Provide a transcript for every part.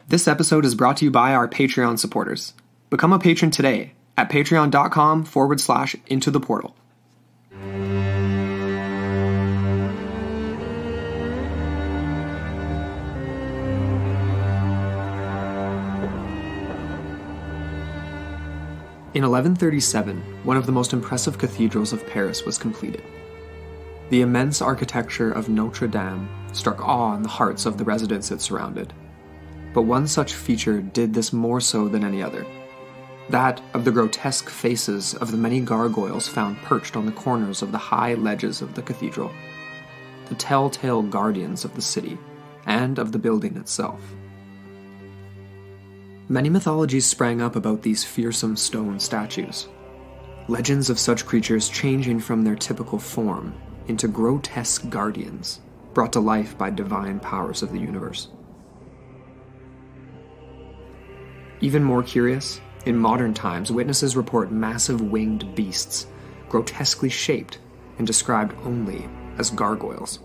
This episode is brought to you by our Patreon supporters. Become a patron today at patreon.com/intotheportal. In 1137, one of the most impressive cathedrals of Paris was completed. The immense architecture of Notre Dame struck awe in the hearts of the residents it surrounded. But one such feature did this more so than any other. That of the grotesque faces of the many gargoyles found perched on the corners of the high ledges of the cathedral. The telltale guardians of the city, and of the building itself. Many mythologies sprang up about these fearsome stone statues. Legends of such creatures changing from their typical form into grotesque guardians, brought to life by divine powers of the universe. Even more curious, in modern times, witnesses report massive winged beasts, grotesquely shaped and described only as gargoyles.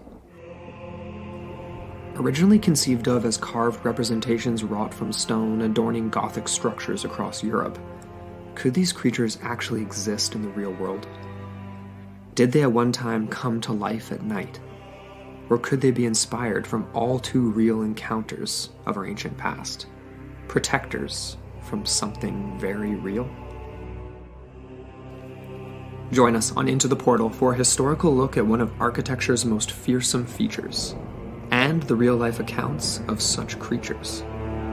Originally conceived of as carved representations wrought from stone adorning Gothic structures across Europe, could these creatures actually exist in the real world? Did they at one time come to life at night? Or could they be inspired from all too real encounters of our ancient past? Protectors from something very real? Join us on Into the Portal for a historical look at one of architecture's most fearsome features, and the real-life accounts of such creatures,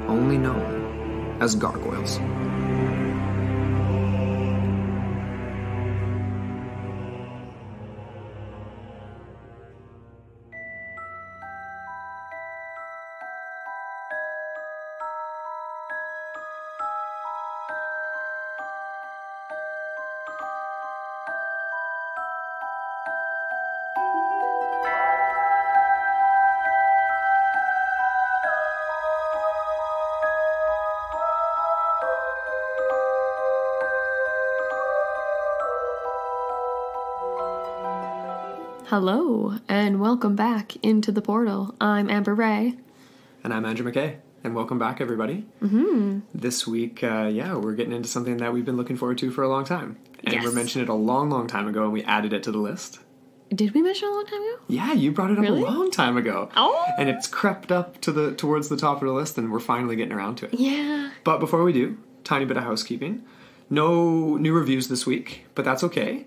only known as gargoyles. Hello, and welcome back into the portal. I'm Amber Ray. And I'm Andrew McKay, and welcome back, everybody. This week, we're getting into something that we've been looking forward to for a long time. And Yes. we mentioned it a long, long time ago, and we added it to the list. Did we mention it a long time ago? Yeah, you brought it up Really? a long time ago. Oh! And it's crept up to towards the top of the list, and we're finally getting around to it. Yeah. But before we do, tiny bit of housekeeping. No new reviews this week, but that's okay.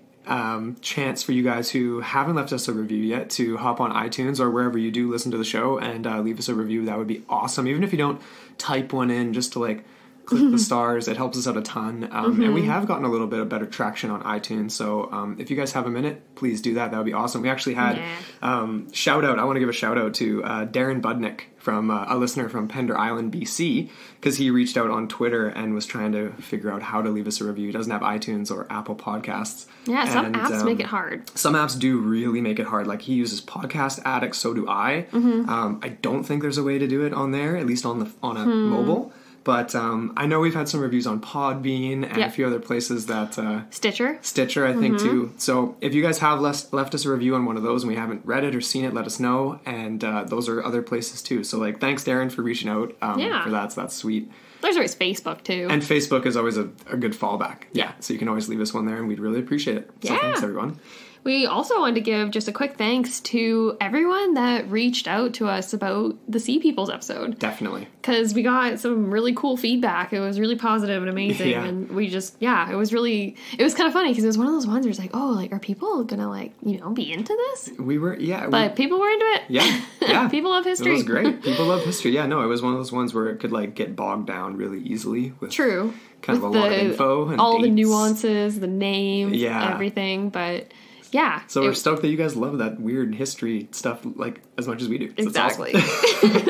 Chance for you guys who haven't left us a review yet to hop on iTunes or wherever you do listen to the show and leave us a review. That would be awesome. Even if you don't type one in, just to like click the stars, it helps us out a ton. And we have gotten a little bit of better traction on iTunes. So if you guys have a minute, please do that. That would be awesome. We actually had shout out. I want to give a shout out to Darren Budnick from a listener from Pender Island, BC, because he reached out on Twitter and was trying to figure out how to leave us a review. He doesn't have iTunes or Apple Podcasts. Yeah, some apps make it hard. Some apps do really make it hard. Like he uses Podcast Addict, so do I. I don't think there's a way to do it on there, at least on a mobile. But I know we've had some reviews on Podbean and a few other places that... Stitcher, I think, too. So if you guys have left us a review on one of those and we haven't read it or seen it, let us know. And those are other places, too. So, like, thanks, Darren, for reaching out for that. So that's sweet. There's always Facebook, too. And Facebook is always a good fallback. Yeah. So you can always leave us one there, and we'd really appreciate it. So thanks, everyone. We also wanted to give just a quick thanks to everyone that reached out to us about the Sea Peoples episode. Definitely. Because we got some really cool feedback. It was really positive and amazing. Yeah. And we just, it was kind of funny because it was one of those ones where it's like, oh, like, are people going to, like, be into this? We were, But people were into it. Yeah. People love history. It was great. People love history. Yeah, no, it was one of those ones where it could, like, get bogged down really easily with True. kind of a lot of info and all dates. The nuances, the names, Yeah. everything. But... yeah. So we're stoked that you guys love that weird history stuff like as much as we do. So exactly. Awesome.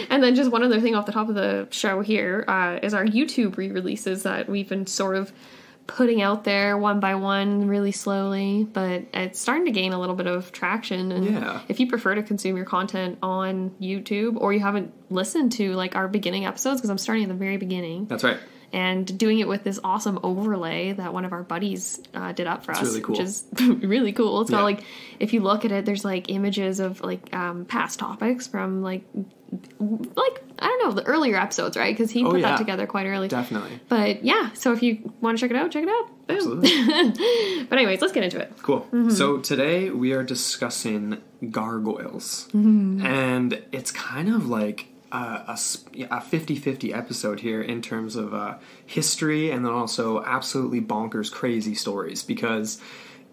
And then just one other thing off the top of the show here is our YouTube re-releases that we've been sort of putting out there one by one really slowly, but it's starting to gain a little bit of traction. And if you prefer to consume your content on YouTube or you haven't listened to like our beginning episodes, because I'm starting at the very beginning. That's right. and doing it with this awesome overlay that one of our buddies did up for us, really cool. which is really cool. It's got like, if you look at it, there's like images of like past topics from like I don't know, the earlier episodes, right? Because he put that together quite early. Definitely. But yeah, so if you want to check it out, Boom. Absolutely. But anyways, let's get into it. Cool. Mm-hmm. So today we are discussing gargoyles. Mm-hmm. And it's kind of like a 50-50 episode here in terms of history and then also absolutely bonkers crazy stories, because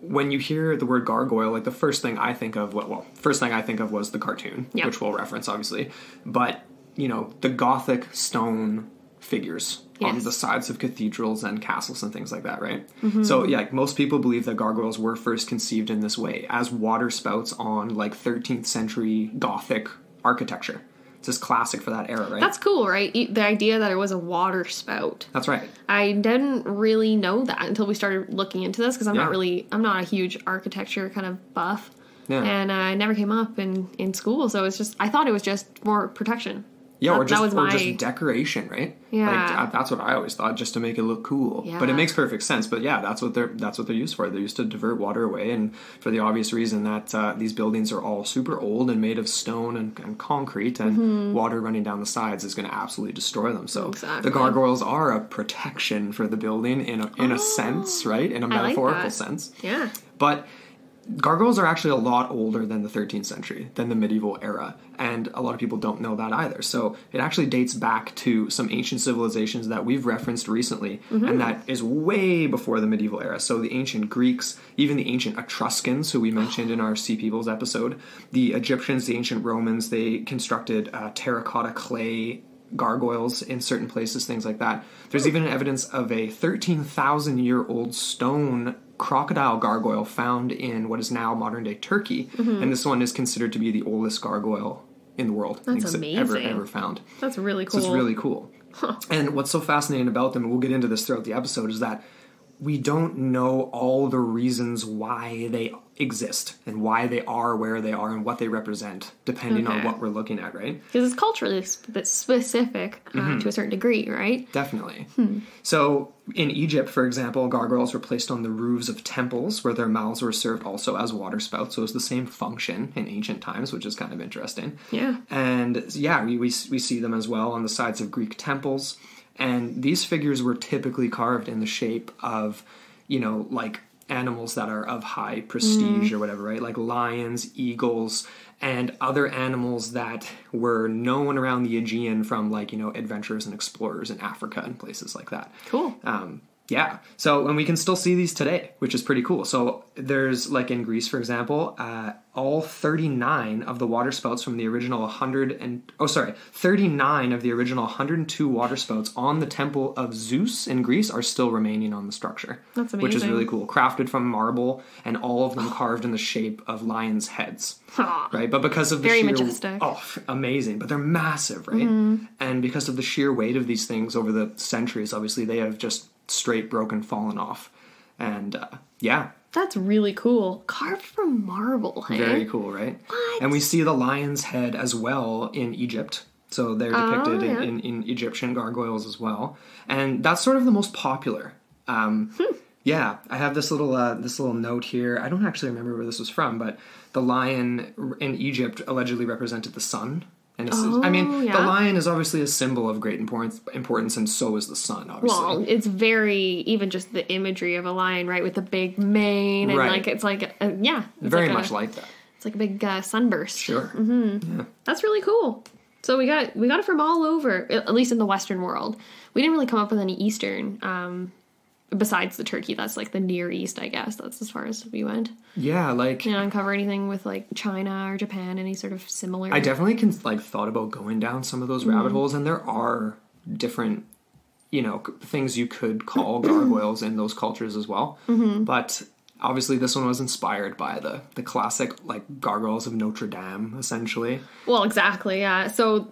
when you hear the word gargoyle, like the first thing I think of, was the cartoon, which we'll reference obviously, but you know, the Gothic stone figures on the sides of cathedrals and castles and things like that, right? Mm-hmm. So yeah, like most people believe that gargoyles were first conceived in this way as waterspouts on like 13th century Gothic architecture. It's just classic for that era, right? That's cool, right? The idea that it was a water spout. That's right. I didn't really know that until we started looking into this, because I'm not a huge architecture kind of buff. Yeah. And it never came up in school, so it's just, I thought it was just more protection. Yeah, or just decoration, right? Yeah, like, that's what I always thought, just to make it look cool. Yeah. But it makes perfect sense. But yeah, that's what they're used for. They're used to divert water away, and for the obvious reason that these buildings are all super old and made of stone and concrete, and water running down the sides is going to absolutely destroy them. So the gargoyles are a protection for the building in a sense, right? In a metaphorical sense. Yeah, but gargoyles are actually a lot older than the 13th century, than the medieval era, and a lot of people don't know that either. So it actually dates back to some ancient civilizations that we've referenced recently, and that is way before the medieval era. So the ancient Greeks, even the ancient Etruscans, who we mentioned in our Sea Peoples episode, the Egyptians, the ancient Romans, they constructed terracotta clay gargoyles in certain places, things like that. There's even evidence of a 13,000-year-old stone crocodile gargoyle found in what is now modern-day Turkey, and this one is considered to be the oldest gargoyle in the world. That's amazing. Ever found. That's really cool. So it's really cool. Huh. And what's so fascinating about them, and we'll get into this throughout the episode, is that we don't know all the reasons why they exist and why they are where they are and what they represent, depending on what we're looking at, right? Because it's culturally specific to a certain degree, right? Definitely. So in Egypt, for example, gargoyles were placed on the roofs of temples where their mouths were served also as waterspouts. So it's the same function in ancient times, which is kind of interesting. Yeah. And yeah, we see them as well on the sides of Greek temples. And these figures were typically carved in the shape of, you know, like animals that are of high prestige or whatever, right? Like lions, eagles, and other animals that were known around the Aegean from, like, you know, adventurers and explorers in Africa and places like that. Cool. Yeah. So, and we can still see these today, which is pretty cool. So there's, like in Greece, for example, all 39 of the waterspouts from the original 39 of the original 102 waterspouts on the Temple of Zeus in Greece are still remaining on the structure. That's amazing. Which is really cool. Crafted from marble, and all of them carved in the shape of lions' heads. Right? But because of the very majestic. Oh, amazing. But they're massive, right? And because of the sheer weight of these things over the centuries, obviously, they have just straight broken, fallen off. And yeah. That's really cool. Carved from marble, hey? Very cool, right? What? And we see the lion's head as well in Egypt. So they're depicted in Egyptian gargoyles as well. And that's sort of the most popular. Yeah, I have this little note here. I don't actually remember where this was from, but the lion in Egypt allegedly represented the sun. And the lion is obviously a symbol of great importance, and so is the sun, obviously. Well, it's very, even just the imagery of a lion, right, with the big mane, and it's like very much like that. It's like a big sunburst. Sure. Yeah. That's really cool. So we got it from all over, at least in the Western world. We didn't really come up with any Eastern, besides the Turkey. That's like the Near East, I guess. That's as far as we went. Yeah, like... You know, uncover anything with like China or Japan, any sort of similar... I definitely thought about going down some of those rabbit holes, and there are different, you know, things you could call gargoyles in those cultures as well. But obviously this one was inspired by the classic, like, gargoyles of Notre Dame, essentially. Well, exactly, yeah. So,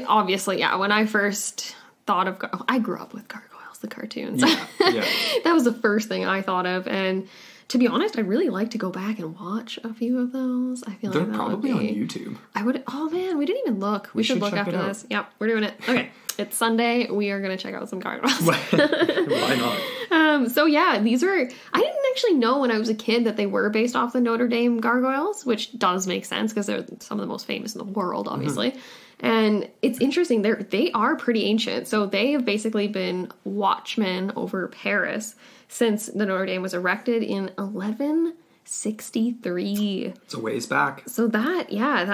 obviously, yeah, when I first thought of... I grew up with gargoyles. The cartoons. Yeah. That was the first thing I thought of, and To be honest, I'd really like to go back and watch a few of those. I feel They're like that probably would be... on YouTube. I would... Oh, man, we didn't even look. We should look check after it out. this. Yep, we're doing it. Okay, it's Sunday. We are going to check out some Gargoyles. Why not? So, yeah, these are... I didn't actually know when I was a kid that they were based off the Notre Dame Gargoyles, which does make sense because they're some of the most famous in the world, obviously. And it's interesting. They are pretty ancient. So they have basically been watchmen over Paris since the Notre Dame was erected in 1163. It's a ways back. So that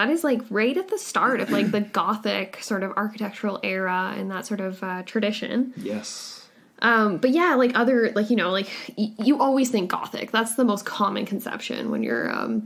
is like right at the start of like the Gothic sort of architectural era and that sort of tradition. Yes. But yeah, like other, like, you know, like you always think Gothic. That's the most common conception when you're,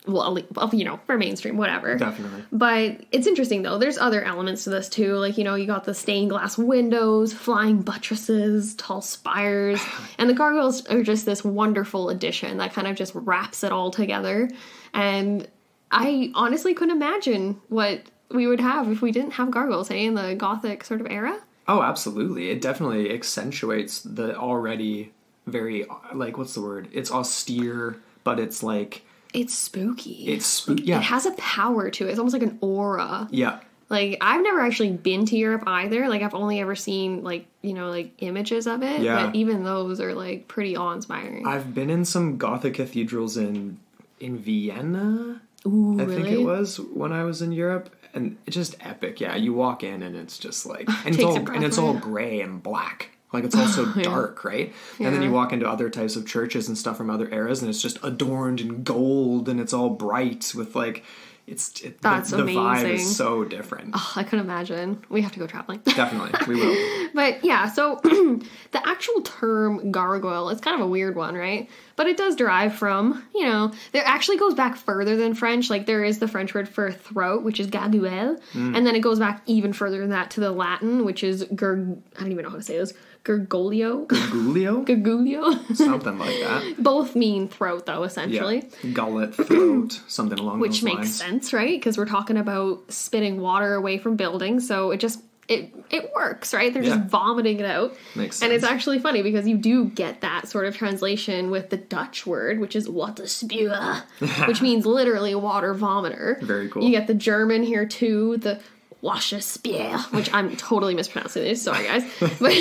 well, you know, for mainstream, whatever. Definitely. But it's interesting, though. There's other elements to this, too. Like, you know, you got the stained glass windows, flying buttresses, tall spires. And the Gargoyles are just this wonderful addition that kind of just wraps it all together. And I honestly couldn't imagine what we would have if we didn't have Gargoyles, hey, in the Gothic sort of era. Oh, absolutely. It definitely accentuates the already very, like, what's the word? It's austere, but it's like... It's spooky. Yeah. It has a power to it. It's almost like an aura. Yeah. Like, I've never actually been to Europe either. Like, I've only ever seen, like, you know, like, images of it. Yeah. But even those are, like, pretty awe-inspiring. I've been in some Gothic cathedrals in Vienna. Ooh, I really? think it was when I was in Europe. And it's just epic. Yeah, you walk in and it's just like... And it's all gray and black. Like, it's also dark, right? Yeah. And then you walk into other types of churches and stuff from other eras, and it's just adorned in gold, and it's all bright with, like... That's the vibe amazing. is so different. Oh, I can imagine. We have to go traveling. Definitely, we will. But yeah, so the actual term gargoyle, it's kind of a weird one, right? But it does derive from, you know, there actually goes back further than French. Like, there is the French word for throat, which is gargoyle. And then it goes back even further than that to the Latin, which is I don't even know how to say this. Gargolio? Gargulio? Gargulio? Something like that. Both mean throat, though, essentially. Yeah. Gullet, throat, something along those lines. Which makes sense, right? Because we're talking about spitting water away from buildings, so it just... It works, right? They're just vomiting it out. Makes sense. And it's actually funny because you do get that sort of translation with the Dutch word, which is waterspouts, which means literally water vomiter. Very cool. You get the German here too, the waterspouts, which I'm totally mispronouncing this. Sorry, guys. But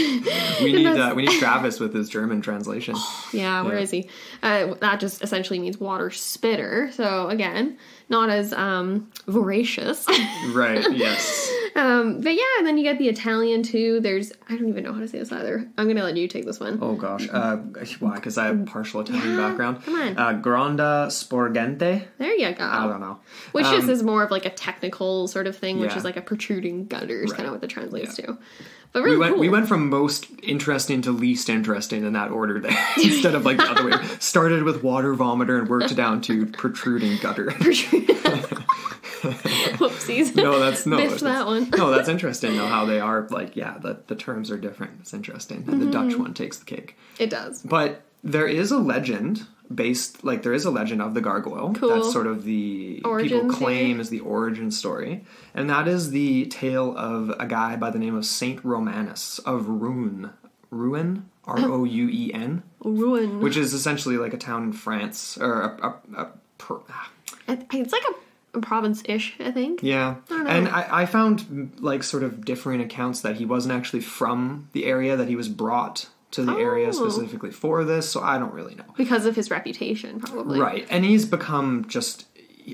we need Travis with his German translation. Yeah, where is he? That just essentially means water spitter. So again, not as voracious. Right, yes. But yeah, and then you get the Italian too. I don't even know how to say this either. I'm going to let you take this one. Oh gosh. Why? Because I have partial Italian background. Come on. Gronda sporgente. There you go. I don't know. Which just is more of like a technical sort of thing, which Yeah. is like a protruding gutter is Right. kind of what that translates to. But really cool. We went from most interesting to least interesting in that order there. Instead of like the other way. Started with water vomiter and worked down to protruding gutter. Whoopsies. Biffed that one. No, that's interesting though, how they are like, yeah, the terms are different. It's interesting. And the Dutch one takes the cake. It does. But there is a legend of the gargoyle. Cool. That's sort of the Origin people claim theory. is the origin story. And that is the tale of a guy by the name of Saint Romanus of Rouen. Rouen? R-O-U-E-N. Ruin. Which is essentially like a town in France. Or It's like a province-ish, I think. yeah. I don't know. And I found like sort of differing accounts that he wasn't actually from the area, that he was brought to the area specifically for this, so I don't really know. Because of his reputation, probably. Right. And he's become just,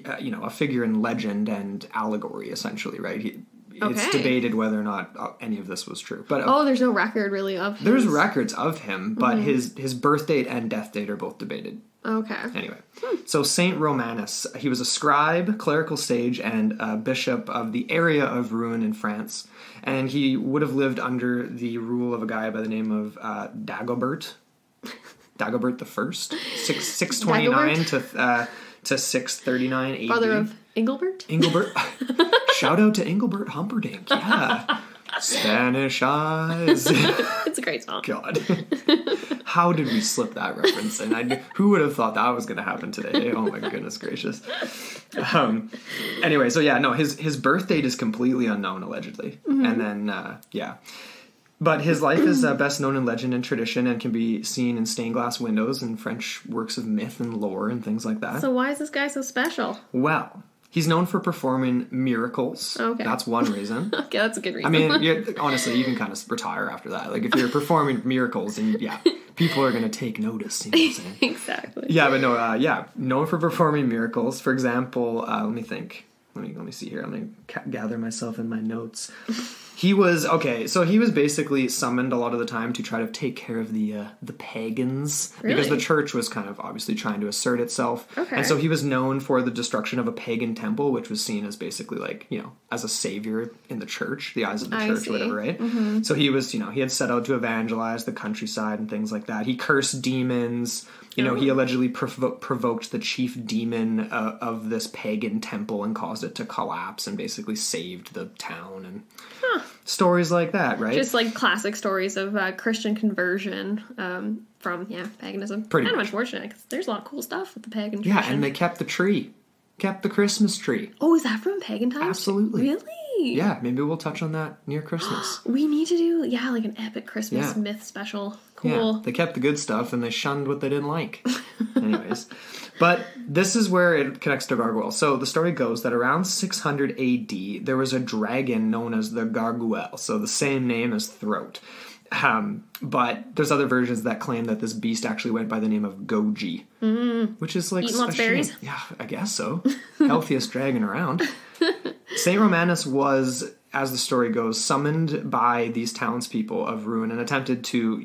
a figure in legend and allegory, essentially, right? It's debated whether or not any of this was true. But there's no record, really, of his... There's records of him, but his birth date and death date are both debated. Okay. Anyway, so Saint Romanus, he was a scribe, clerical sage, and a bishop of the area of Rouen in France. And he would have lived under the rule of a guy by the name of Dagobert. Dagobert the First, 629 to 639 AD. Brother of Engelbert? Engelbert. Shout out to Engelbert Humperdinck. Yeah. Spanish eyes. It's a great song. God. How did we slip that reference in? Who would have thought that was going to happen today? Oh my goodness gracious. Anyway, so yeah, no, his birth date is completely unknown, allegedly. And then, But his life is best known in legend and tradition and can be seen in stained glass windows and French works of myth and lore and things like that. So why is this guy so special? Well, he's known for performing miracles. Okay. That's one reason. Okay, that's a good reason. I mean, honestly, you can kind of retire after that. Like, if you're performing miracles, and people are going to take notice. You know what I'm saying? Exactly. Yeah, but no, known for performing miracles. For example, let me think. Let me see here. I'm going to gather myself in my notes. He was basically summoned a lot of the time to try to take care of the pagans. Really? Because the church was kind of obviously trying to assert itself. Okay. And so he was known for the destruction of a pagan temple, which was seen as basically like, as a savior in the church, the eyes of the church, or whatever, right? Mm-hmm. So he was, he had set out to evangelize the countryside and things like that. He cursed demons. He allegedly provoked the chief demon of this pagan temple and caused it to collapse and basically saved the town and stories like that, right? Just like classic stories of Christian conversion from paganism. Pretty kind much. of unfortunate because there's a lot of cool stuff with the pagan tradition. tradition. And they kept the tree. Kept the Christmas tree. Oh, is that from pagan times? Absolutely. Really? Yeah, maybe we'll touch on that near Christmas. We need to do, like an epic Christmas myth special. Cool. Yeah, they kept the good stuff and they shunned what they didn't like. Anyways. But this is where it connects to Gargoyles. So the story goes that around 600 AD, there was a dragon known as the Gargoyles. So the same name as throat. But there's other versions that claim that this beast actually went by the name of Goji. Which is like... Eating lots of berries? Yeah, I guess so. Healthiest dragon around. St. Romanus was, as the story goes, summoned by these townspeople of Rouen and attempted to,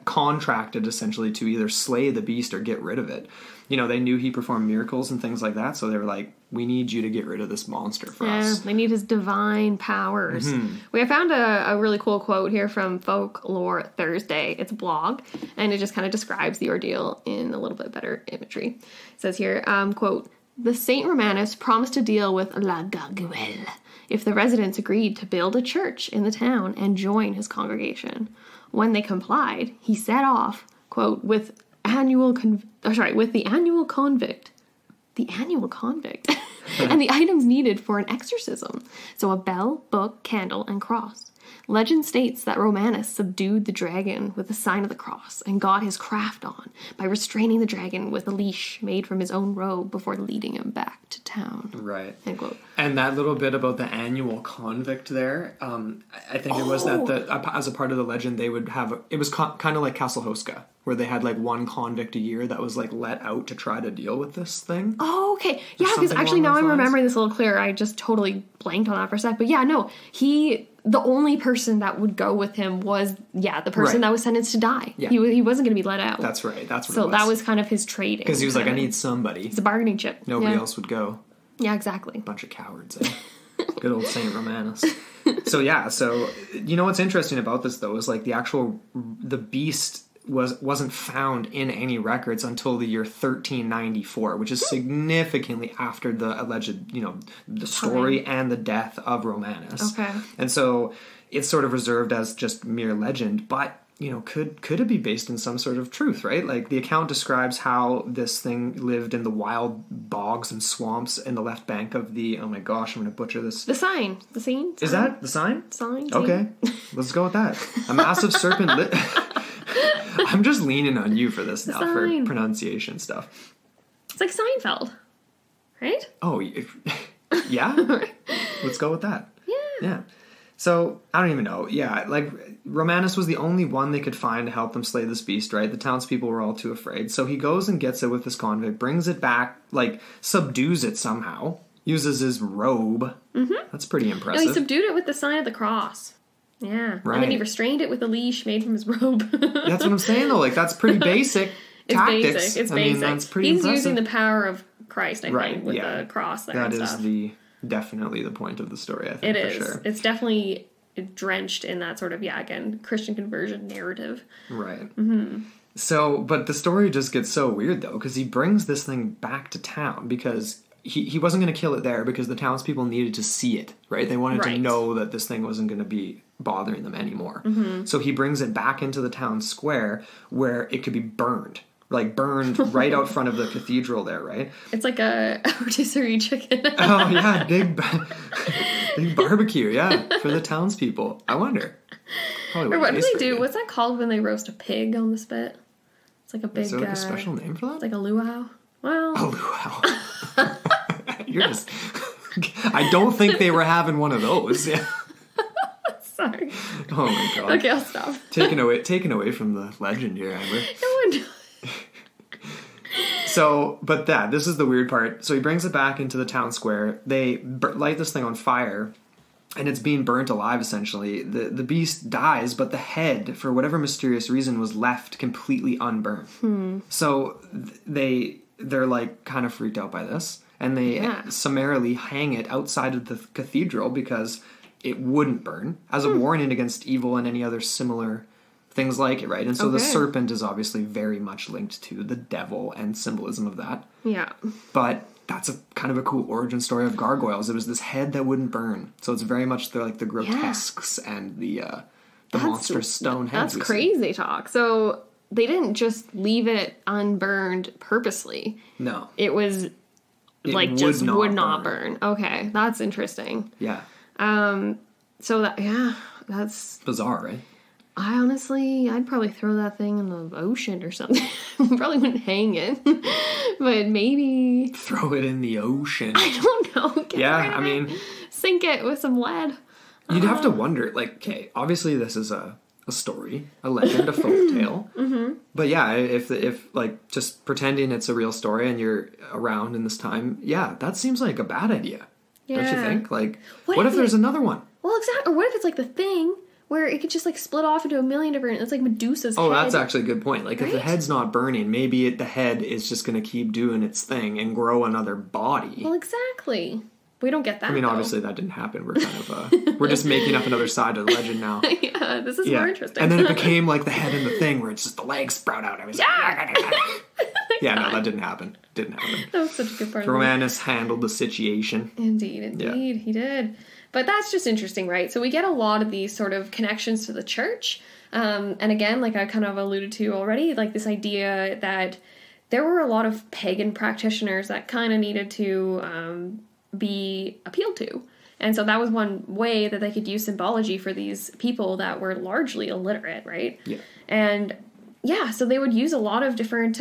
contracted essentially to either slay the beast or get rid of it. They knew he performed miracles and things like that, so they were like, we need you to get rid of this monster for us. They need his divine powers. I found a really cool quote here from Folklore Thursday. It's a blog, and it just kind of describes the ordeal in a little bit better imagery. It says here, quote, "The Saint Romanus promised to deal with La Gargoyle if the residents agreed to build a church in the town and join his congregation. When they complied, he set off, quote, with the annual convict, and the items needed for an exorcism. So a bell, book, candle, and cross. Legend states that Romanus subdued the dragon with the sign of the cross and got his craft on by restraining the dragon with a leash made from his own robe before leading him back to town." Right. End quote. And that little bit about the annual convict there, I think it was that as a part of the legend, they would have, it was kind of like Castle Hoska, where they had like one convict a year that was like let out to try to deal with this thing. Oh, okay. Yeah, because actually now I'm remembering this a little clearer. I just totally blanked on that for a sec. But yeah, no, the only person that would go with him was, the person that was sentenced to die. Yeah. He wasn't going to be let out. That's right. That's what it was. So that was kind of his trading. Because he was like, I need somebody. It's a bargaining chip. Nobody else would go. Yeah, exactly. Bunch of cowards, eh? Good old Saint Romanus. So what's interesting about this though is like the beast wasn't found in any records until the year 1394, which is significantly after the alleged, the story and the death of Romanus. Okay. And so it's sort of reserved as just mere legend, but could it be based in some sort of truth, right? Like the account describes how this thing lived in the wild bogs and swamps in the left bank of the, oh my gosh, I'm going to butcher this. The sign. The scene? Is that the sign? Sign. Okay. Let's go with that. A massive serpent I'm just leaning on you for this now, for pronunciation stuff. It's like Seinfeld, right? Oh, yeah? Let's go with that. Yeah. So, I don't even know. Yeah, like, Romanus was the only one they could find to help them slay this beast, right? The townspeople were all too afraid. So he goes and gets it with this convict, brings it back, like, subdues it somehow, uses his robe. Mm-hmm. That's pretty impressive. No, he subdued it with the sign of the cross. Yeah. Right. And then he restrained it with a leash made from his robe. That's what I'm saying, though. Like, that's pretty basic tactics. It's basic. I mean, that's pretty impressive. He's using the power of Christ, I think, with the cross there and stuff. That is definitely the point of the story, I think, it is. Sure. It's definitely drenched in that sort of, again, Christian conversion narrative. Right. Mm-hmm. So, but the story just gets so weird, though, because he brings this thing back to town because he wasn't going to kill it there because the townspeople needed to see it, right? They wanted to know that this thing wasn't going to be bothering them anymore. Mm-hmm. So he brings it back into the town square where it could be burned. Like, burned right out front of the cathedral there, right? It's like a rotisserie chicken. Oh, yeah, big barbecue, yeah, for the townspeople. I wonder. Probably Or what do they tastes do? pretty What's that called when they roast a pig on the spit? It's like a big... Is there like a special name for that? It's like a luau. Well... A luau. You're just... I don't think they were having one of those. Yeah. Sorry. Oh my god. Okay, I'll stop. Taken away from the legend here, Amber. No one... So, but this is the weird part. So he brings it back into the town square. They light this thing on fire, and it's being burnt alive, essentially. The beast dies, but the head, for whatever mysterious reason, was left completely unburned. So they're like kind of freaked out by this, and they summarily hang it outside of the cathedral because it wouldn't burn, as a warning against evil and any other similar things like it, right? And so the serpent is obviously very much linked to the devil and symbolism of that. Yeah. But that's a kind of a cool origin story of gargoyles. It was this head that wouldn't burn. So it's very much the grotesques and the monstrous stone heads. That's crazy talk. So they didn't just leave it unburned purposely. No. It was would not burn. Okay, that's interesting. Yeah. So that's bizarre, right? I'd probably throw that thing in the ocean or something. Probably wouldn't hang it, but maybe throw it in the ocean. I don't know. Sink it with some lead. You'd have to wonder, like, okay, obviously this is a story, a legend, a folk tale. But yeah, if like just pretending it's a real story and you're around in this time, that seems like a bad idea. Don't you think? Like, what if there's another one? Well, exactly. Or what if it's like the Thing? Where it could just, like, split off into a million different... It's like Medusa's head. Oh, that's actually a good point. Like, if the head's not burning, maybe the head is just going to keep doing its thing and grow another body. Well, exactly. We don't get that, obviously that didn't happen. We're kind of... we're just making up another side of the legend now. This is more interesting. And then it became like the head in the Thing where it's just the legs sprout out. I was no, that didn't happen. That was such a good part. Romanus handled the situation. Indeed, he did. But that's just interesting, right? So we get a lot of these sort of connections to the church. And again, like I kind of alluded to already, like this idea that there were a lot of pagan practitioners that kind of needed to be appealed to. And so that was one way that they could use symbology for these people that were largely illiterate, right? Yeah. And so they would use a lot of different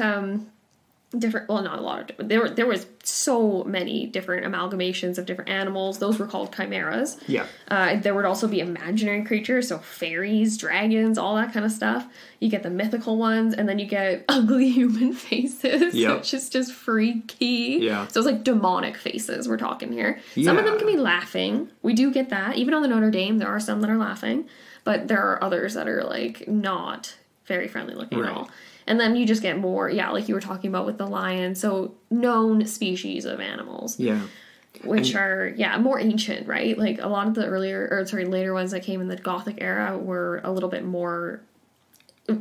well, not a lot of different, there was so many different amalgamations of different animals. Those were called chimeras. Yeah. There would also be imaginary creatures, so fairies, dragons, all that kind of stuff. You get the mythical ones, and then you get ugly human faces, which is just freaky. Yeah. So it's like demonic faces we're talking here. Some of them can be laughing. We do get that. Even on the Notre Dame, there are some that are laughing, but there are others that are like not very friendly looking at all. And then you just get more, like you were talking about with the lion, so known species of animals. Yeah. Which are, more ancient, right? Like a lot of the later ones that came in the Gothic era were a little bit more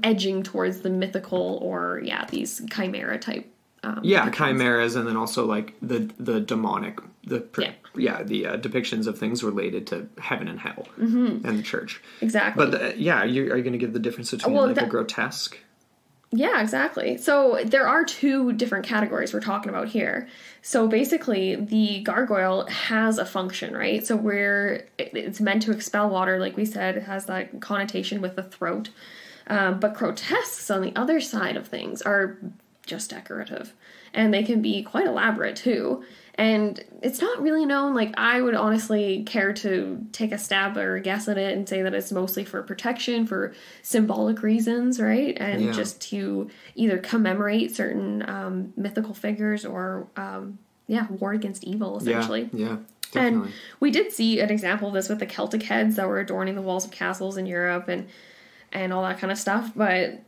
edging towards the mythical or, these chimera type. Chimeras, and then also like the demonic, the depictions of things related to heaven and hell and the church. Exactly. But are you going to give the difference between a grotesque? Yeah, exactly. So there are two different categories we're talking about here. So basically, the gargoyle has a function, right? So it's meant to expel water, like we said. It has that connotation with the throat. But grotesques, on the other side of things, are just decorative. And they can be quite elaborate, too. And it's not really known, like, I would honestly care to take a stab or a guess at it and say that it's mostly for protection, for symbolic reasons, right? And just to either commemorate certain mythical figures or, war against evil, essentially. Yeah, definitely. And we did see an example of this with the Celtic heads that were adorning the walls of castles in Europe and all that kind of stuff. But,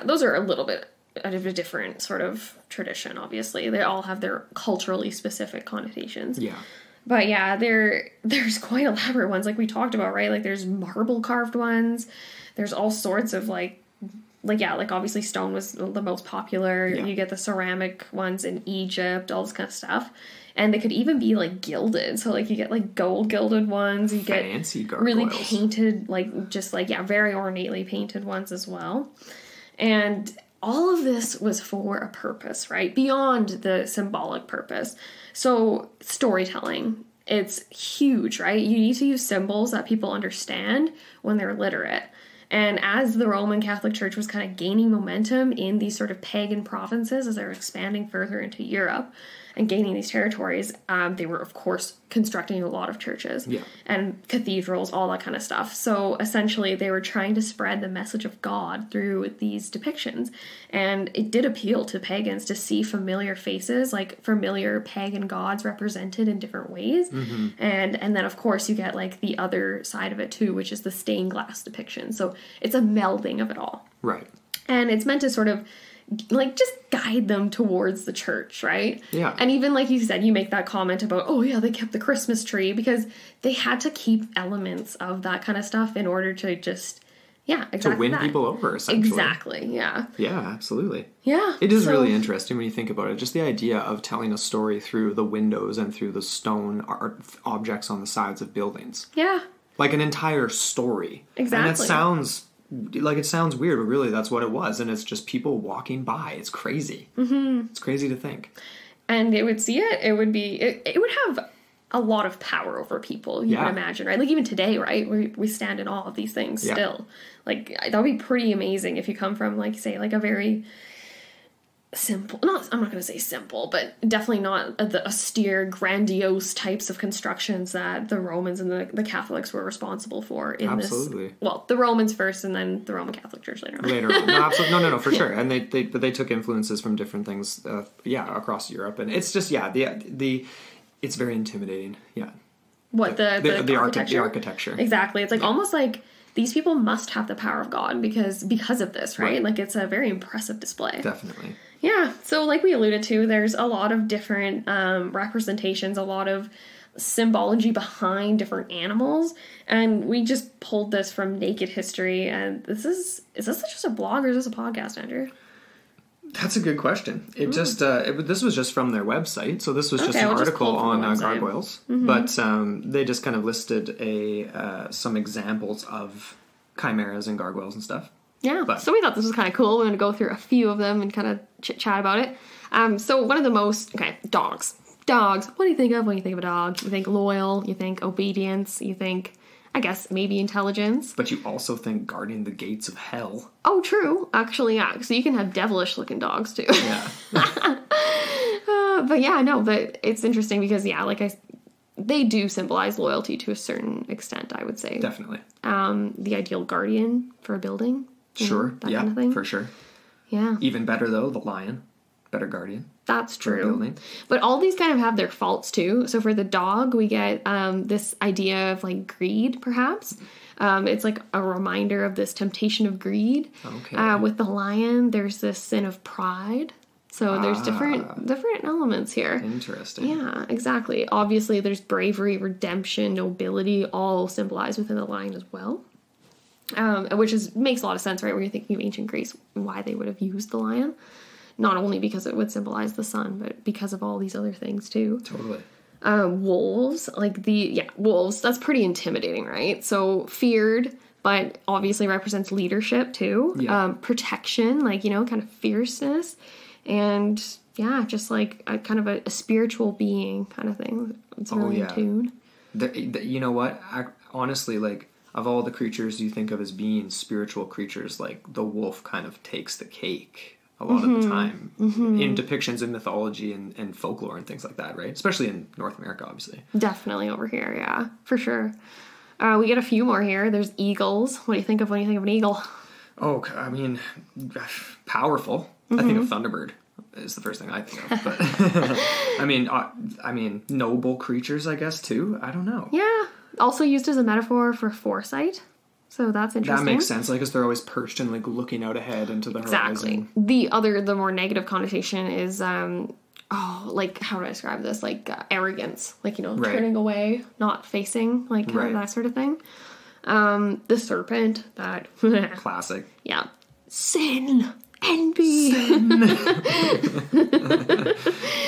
those are a little bit of a different sort of tradition, obviously. They all have their culturally specific connotations. Yeah. But there's quite elaborate ones like we talked about, right? Like there's marble carved ones. There's all sorts of like obviously stone was the most popular. Yeah. You get the ceramic ones in Egypt, all this kind of stuff. And they could even be like gilded. So like you get like gold gilded ones. You get fancy gargoyles. Really painted, like just like, very ornately painted ones as well. And all of this was for a purpose, right? Beyond the symbolic purpose. So storytelling. it's huge, right? You need to use symbols that people understand when they're literate. And as the Roman Catholic Church was kind of gaining momentum in these sort of pagan provinces as they were expanding further into Europe and gaining these territories, they were, of course, constructing a lot of churches and cathedrals, all that kind of stuff. So essentially, they were trying to spread the message of God through these depictions. And it did appeal to pagans to see familiar faces, like familiar pagan gods represented in different ways. And then, of course, you get like the other side of it too, which is the stained glass depiction. So it's a melding of it all. Right. And it's meant to sort of like just guide them towards the church, right? Yeah. And even like you said, you make that comment about, oh yeah, they kept the Christmas tree because they had to keep elements of that kind of stuff in order to just, exactly to win people over, essentially. Exactly, yeah. Yeah, absolutely. Yeah. It is really interesting when you think about it. Just the idea of telling a story through the windows and through the stone objects on the sides of buildings. Yeah. Like an entire story. Exactly. And it sounds weird, but really that's what it was. And it's just people walking by. It's crazy. It's crazy to think. And it would see it. It would be, it would have a lot of power over people, you can imagine, right? Like even today, right? We stand in awe of these things still. Like that would be pretty amazing if you come from like, say, like a very simple, I'm not going to say simple, but definitely not the austere, grandiose types of constructions that the Romans and the Catholics were responsible for in this. Well, the Romans first and then the Roman Catholic Church later on. Later on. No, absolutely. No, for sure. And they took influences from different things, across Europe. And it's just, it's very intimidating. Yeah. What, the architecture? The architecture. Exactly. It's like almost like these people must have the power of God because of this, right? Like it's a very impressive display. Definitely. Yeah, so like we alluded to, there's a lot of different representations, a lot of symbology behind different animals, and we just pulled this from Naked History, and is this just a blog or is this a podcast, Andrew? That's a good question. It just this was just from their website, so this was just an article on Gargoyles, but they just kind of listed some examples of chimeras and gargoyles and stuff. Yeah, so we thought this was kind of cool. We're going to go through a few of them and kind of chit-chat about it. So one of the most... Okay, dogs. Dogs. What do you think of when you think of a dog? You think loyal, you think obedience, you think, I guess, maybe intelligence. But you also think guarding the gates of hell. Oh, true. Actually, yeah. So you can have devilish-looking dogs, too. Yeah. But it's interesting because, they do symbolize loyalty to a certain extent, I would say. Definitely. The ideal guardian for a building. Sure. That kind of thing. For sure. Yeah. Even better, though, the lion. Better guardian. That's true. But all these kind of have their faults, too. So for the dog, we get this idea of, like, greed, perhaps. It's like a reminder of this temptation of greed. Okay. With the lion, there's this sin of pride. So there's different elements here. Interesting. Yeah, exactly. Obviously, there's bravery, redemption, nobility, all symbolized within the lion as well. Which makes a lot of sense, right? When you're thinking of ancient Greece, why they would have used the lion. Not only because it would symbolize the sun, but because of all these other things, too. Totally. Wolves, wolves, that's pretty intimidating, right? So feared, but obviously represents leadership, too. Yeah. Protection, kind of fierceness. And, just like a kind of a spiritual being kind of thing. It's really in tune. You know what? Honestly, of all the creatures you think of as being spiritual creatures, the wolf kind of takes the cake a lot of the time in depictions in mythology and folklore and things like that, right? Especially in North America, obviously. Definitely over here, yeah, for sure. We get a few more here. There's eagles. What do you think of when you think of an eagle? Oh, I mean, powerful. I think of Thunderbird is the first thing I think of. But I mean, noble creatures, I guess, too. I don't know. Yeah. Also used as a metaphor for foresight. So that's interesting. That makes sense, because they're always perched and looking out ahead into the horizon. The more negative connotation is, how do I describe this? Arrogance, turning away, not facing, that sort of thing. The serpent, that classic. Yeah, sin, envy. Sin.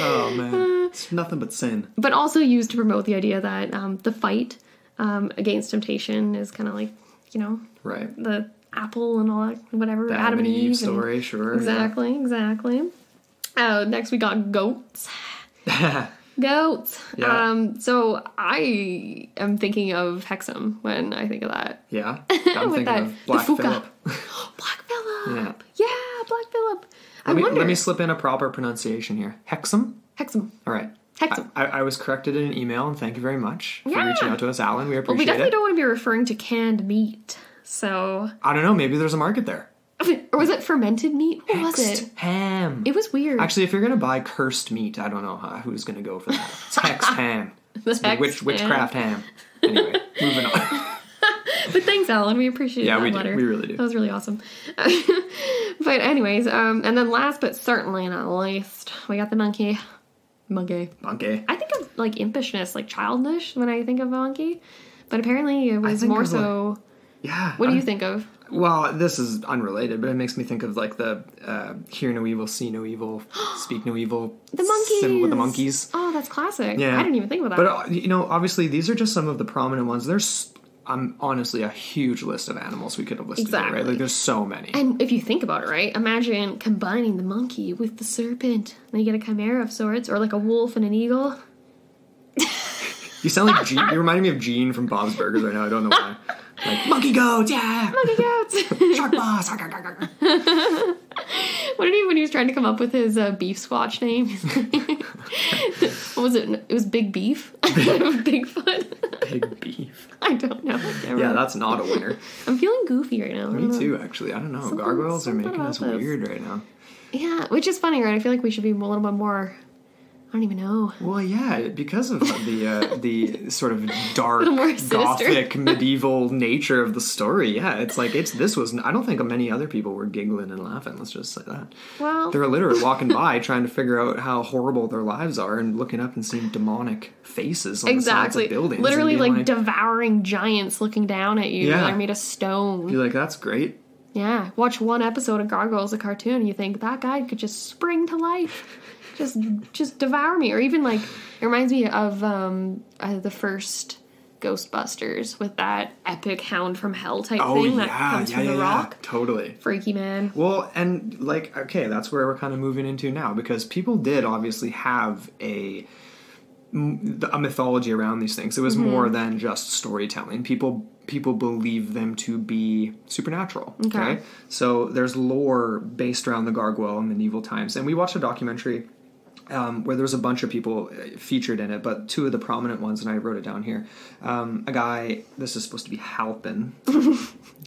Oh man, it's nothing but sin. But also used to promote the idea that the fight against temptation is kind of right, the apple and all that, whatever, the Adam and Eve story, and, sure. Exactly. Next we got goats. Goats. Yeah. So I am thinking of Hexam when I think of that. Yeah. I'm thinking of Black Phillip. Black Phillip. Yeah. Yeah, Black Phillip. Let me slip in a proper pronunciation here. Hexam? Hexam. All right. Hexam. I was corrected in an email, and thank you very much for reaching out to us, Alan. We appreciate Well, we definitely it. don't want to be referring to canned meat. So. I don't know. Maybe there's a market there. Or was it fermented meat? What was Hexed it? ham. It was weird. Actually, if you're going to buy cursed meat, I don't know who's going to go for that. It's hexed ham. Witchcraft ham. Anyway, moving on. But thanks, Alan. We appreciate that letter. We really do. That was really awesome. But anyways, and then last but certainly not least, we got the monkey. Monkey. I think of like impishness, like childish when I think of a monkey. But apparently it was more so... Yeah. What do you think of? Well, this is unrelated, but it makes me think of like the hear no evil, see no evil, speak no evil. The monkeys! Symbol with the monkeys. Oh, that's classic. Yeah. I didn't even think about that. But, obviously these are just some of the prominent ones. There's honestly a huge list of animals we could have listed here, right? Like there's so many. And if you think about it, right? Imagine combining the monkey with the serpent. Then you get a chimera of sorts, or like a wolf and an eagle. You sound like Gene. You're reminding me of Gene from Bob's Burgers right now. I don't know why. Like, monkey goats, yeah! Monkey goats! Shark boss! What did he, when he was trying to come up with his beef squatch name? What was it? It was Big Beef? Bigfoot? Big Beef. I don't know. Yeah, that's not a winner. I'm feeling goofy right now. Me too, actually. I don't know. Gargoyles are making us weird right now. Yeah, which is funny, right? I feel like we should be a little bit more... I don't even know. Well, yeah, because of the sort of dark, sinister. Gothic, medieval nature of the story. Yeah, it's like this was. I don't think many other people were giggling and laughing. Let's just say that. Well, they're literally walking by trying to figure out how horrible their lives are and looking up and seeing demonic faces on the sides of buildings. Literally, like devouring giants looking down at you. Yeah. They're made of stone. You're like, that's great. Yeah, watch one episode of Gargoyles, a cartoon, and you think that guy could just spring to life. Just devour me. Or even like, it reminds me of the first Ghostbusters with that epic Hound from Hell type thing that comes from the rock. Totally. Freaky, man. Well, and like, okay, that's where we're kind of moving into now, because people did obviously have a mythology around these things. It was more than just storytelling. People believe them to be supernatural. Okay? So there's lore based around the gargoyle in medieval times. And we watched a documentary where there was a bunch of people featured in it, but two of the prominent ones, and I wrote it down here. A guy, this is supposed to be Halpin.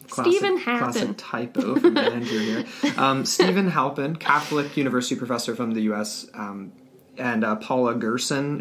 Stephen Halpin. Classic typo from Andrew here. Stephen Halpin, Catholic university professor from the U.S., and Paula Gerson,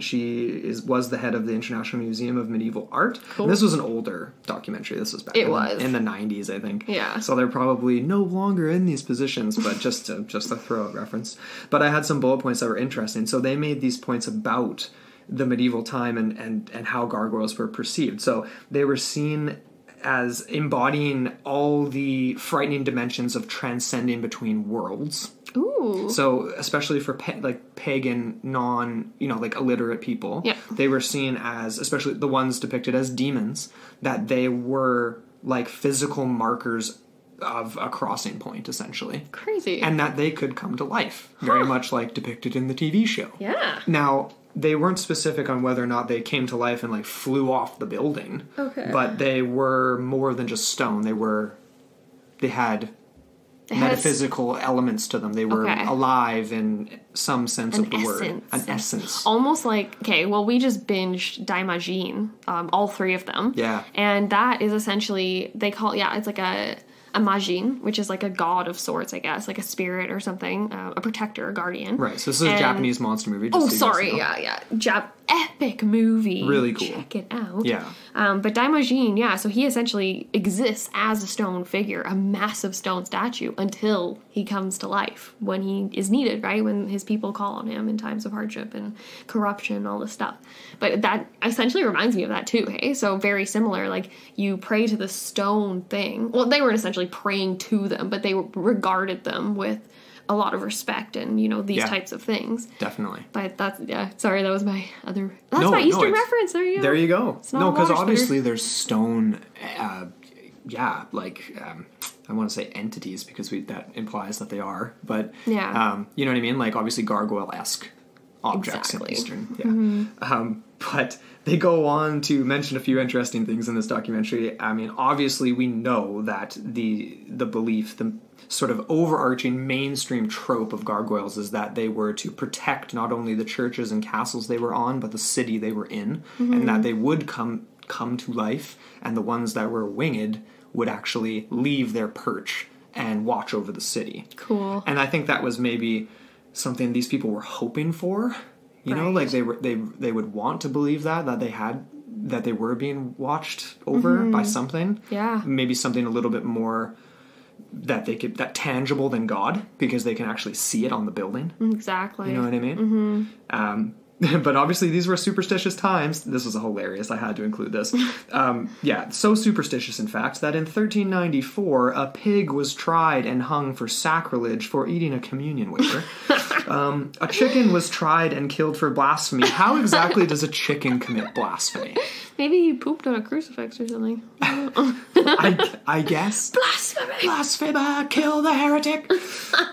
was the head of the International Museum of Medieval Art. Cool. And this was an older documentary. This was back in the 90s, I think. Yeah. So they're probably no longer in these positions, but just to throw a reference. But I had some bullet points that were interesting. So they made these points about the medieval time and how gargoyles were perceived. So they were seen as embodying all the frightening dimensions of transcending between worlds. Ooh. So, especially for pagan, like illiterate people, they were seen as, especially the ones depicted as demons, that they were like physical markers of a crossing point, essentially. Crazy. And that they could come to life, very much like depicted in the TV show. Yeah. Now, they weren't specific on whether or not they came to life and like flew off the building. Okay. But they were more than just stone. They had metaphysical elements to them. They were alive in some sense of the word. An essence. Almost like, we just binged Daimajin, all three of them. Yeah. And that is essentially, they call it's like a majin, which is like a god of sorts, I guess, like a spirit or something, a protector, a guardian. Right, so this is a Japanese monster movie. Epic movie. Really cool. Check it out. Yeah. But Daimajin, so he essentially exists as a stone figure, a massive stone statue, until he comes to life when he is needed, right? When his people call on him in times of hardship and corruption and all this stuff. But that essentially reminds me of that too, hey? So very similar, like you pray to the stone thing. Well, they weren't essentially praying to them, but they regarded them with a lot of respect and, these types of things. Definitely. But sorry, that was my my Eastern reference. There you go. There you go. No, because obviously there's stone, I want to say entities because that implies that they are, but, you know what I mean? Like obviously gargoyle-esque objects Exactly. in Eastern. Yeah. But they go on to mention a few interesting things in this documentary. I mean, obviously, we know that the belief, the sort of overarching mainstream trope of gargoyles is that they were to protect not only the churches and castles they were on, but the city they were in, and that they would come to life, and the ones that were winged would actually leave their perch and watch over the city. Cool. And I think that was maybe something these people were hoping for. You know, like they would want to believe that they were being watched over by something. Yeah. Maybe something a little bit more that tangible than God, because they can actually see it on the building. Exactly. You know what I mean? But obviously these were superstitious times. This was hilarious. I had to include this. So superstitious, in fact, that in 1394, a pig was tried and hung for sacrilege for eating a communion wafer. A chicken was tried and killed for blasphemy. How exactly does a chicken commit blasphemy? Maybe he pooped on a crucifix or something. I guess. Blasphemy! Blasphemer, kill the heretic!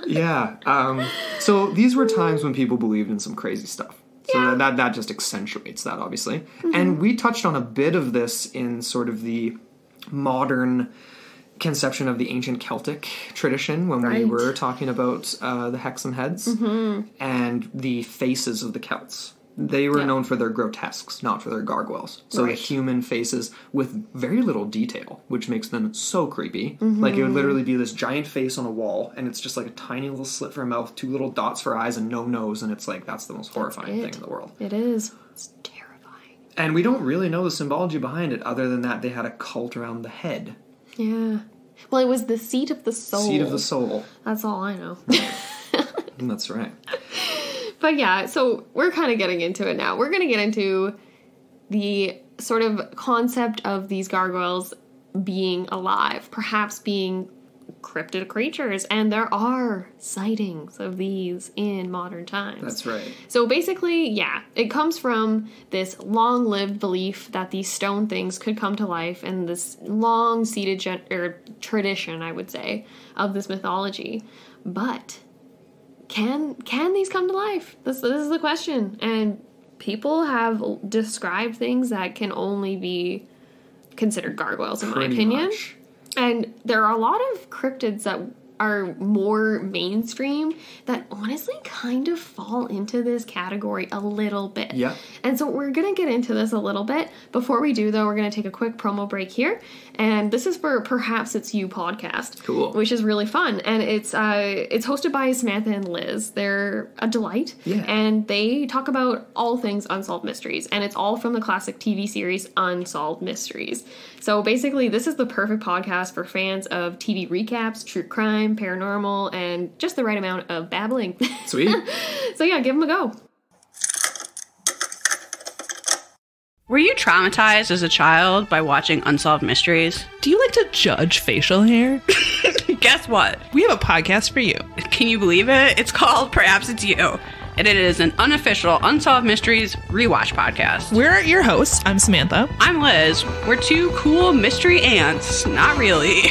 Yeah. So these were times when people believed in some crazy stuff. So that just accentuates that, obviously. And we touched on a bit of this in sort of the modern conception of the ancient Celtic tradition when we were talking about the Hexam heads and the faces of the Celts. They were known for their grotesques, not for their gargoyles. So the human faces with very little detail, which makes them so creepy. Like, it would literally be this giant face on a wall, and it's just like a tiny little slit for a mouth, 2 little dots for eyes, and no nose, and it's like, that's the most horrifying thing in the world. It is. It's terrifying. And we don't really know the symbology behind it, other than that they had a cult around the head. Yeah. Well, it was the seat of the soul. Seat of the soul. That's all I know. That's right. But yeah, so we're kind of getting into it now. We're going to get into the sort of concept of these gargoyles being alive, perhaps being cryptid creatures, and there are sightings of these in modern times. That's right. So basically, yeah, it comes from this long-lived belief that these stone things could come to life, and this long-seated tradition, I would say, of this mythology. But can these come to life? This is the question. And people have described things that can only be considered gargoyles, in my opinion. Much. And there are a lot of cryptids that are more mainstream that honestly kind of fall into this category a little bit. Yeah. And so we're going to get into this a little bit. Before we do, though, we're going to take a quick promo break here. And this is for Perhaps It's You podcast. Cool. Which is really fun. And it's hosted by Samantha and Liz. They're a delight. Yeah. And they talk about all things unsolved mysteries. And it's all from the classic TV series Unsolved Mysteries. So basically, this is the perfect podcast for fans of TV recaps, true crime, paranormal, and just the right amount of babbling. Sweet. So yeah, give them a go. Were you traumatized as a child by watching Unsolved Mysteries? Do you like to judge facial hair? Guess what? We have a podcast for you. Can you believe it? It's called Perhaps It's You. And it is an unofficial Unsolved Mysteries rewatch podcast. We're your hosts. I'm Samantha. I'm Liz. We're 2 cool mystery ants, not really,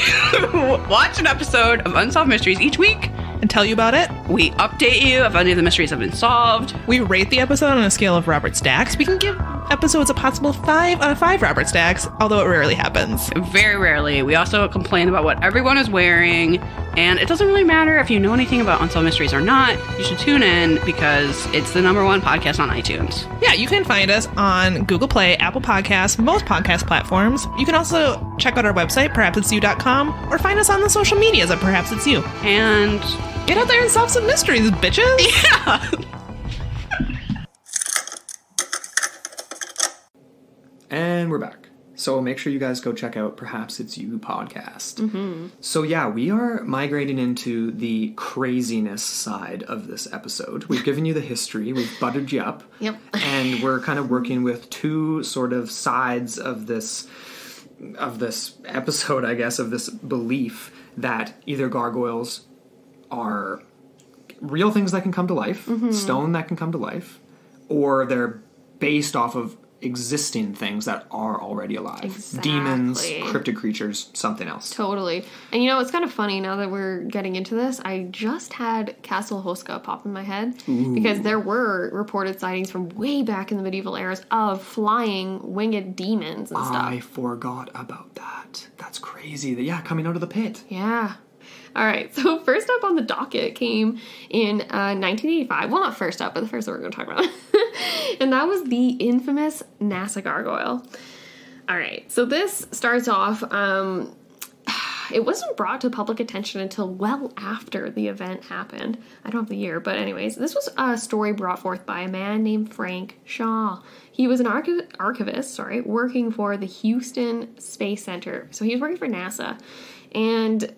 watch an episode of Unsolved Mysteries each week. And tell you about it. We update you if any of the mysteries have been solved. We rate the episode on a scale of Robert Stacks. We can give episodes a possible 5 out of 5 Robert Stacks, although it rarely happens. Very rarely. We also complain about what everyone is wearing. And it doesn't really matter if you know anything about Unsolved Mysteries or not. You should tune in because it's the #1 podcast on iTunes. Yeah, you can find us on Google Play, Apple Podcasts, most podcast platforms. You can also check out our website, perhapsitsyou.com, or find us on the social medias at Perhaps It's You. And get out there and solve some mysteries, bitches! yeah! And we're back. So make sure you guys go check out Perhaps It's You podcast. So yeah, we are migrating into the craziness side of this episode. We've given you the history, we've buttered you up. Yep. And we're kind of working with 2 sort of sides of this episode, I guess, of this belief that either gargoyles are real things that can come to life, stone that can come to life, or they're based off of existing things that are already alive. Exactly. Demons, cryptid creatures, something else. Totally. And it's kind of funny now that we're getting into this. I just had Castle Huska pop in my head because there were reported sightings from way back in the medieval eras of flying winged demons and stuff. I forgot about that. That's crazy. Yeah, coming out of the pit. Yeah. All right, so first up on the docket came in 1985. Well, not first up, but the first one we're going to talk about. And that was the infamous NASA gargoyle. All right, so this starts off, it wasn't brought to public attention until well after the event happened. I don't have the year, but anyways, this was a story brought forth by a man named Frank Shaw. He was an archivist, working for the Houston Space Center. So he was working for NASA. And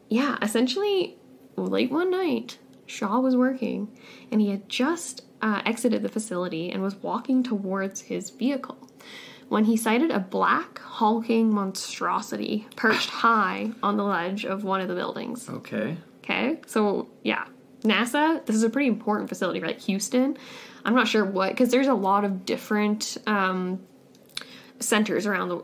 yeah, essentially, late one night, Shaw was working, and he had just exited the facility and was walking towards his vehicle when he sighted a black, hulking monstrosity perched high on the ledge of one of the buildings. Okay, so yeah, NASA, this is a pretty important facility, right? Houston. I'm not sure what, because there's a lot of different centers around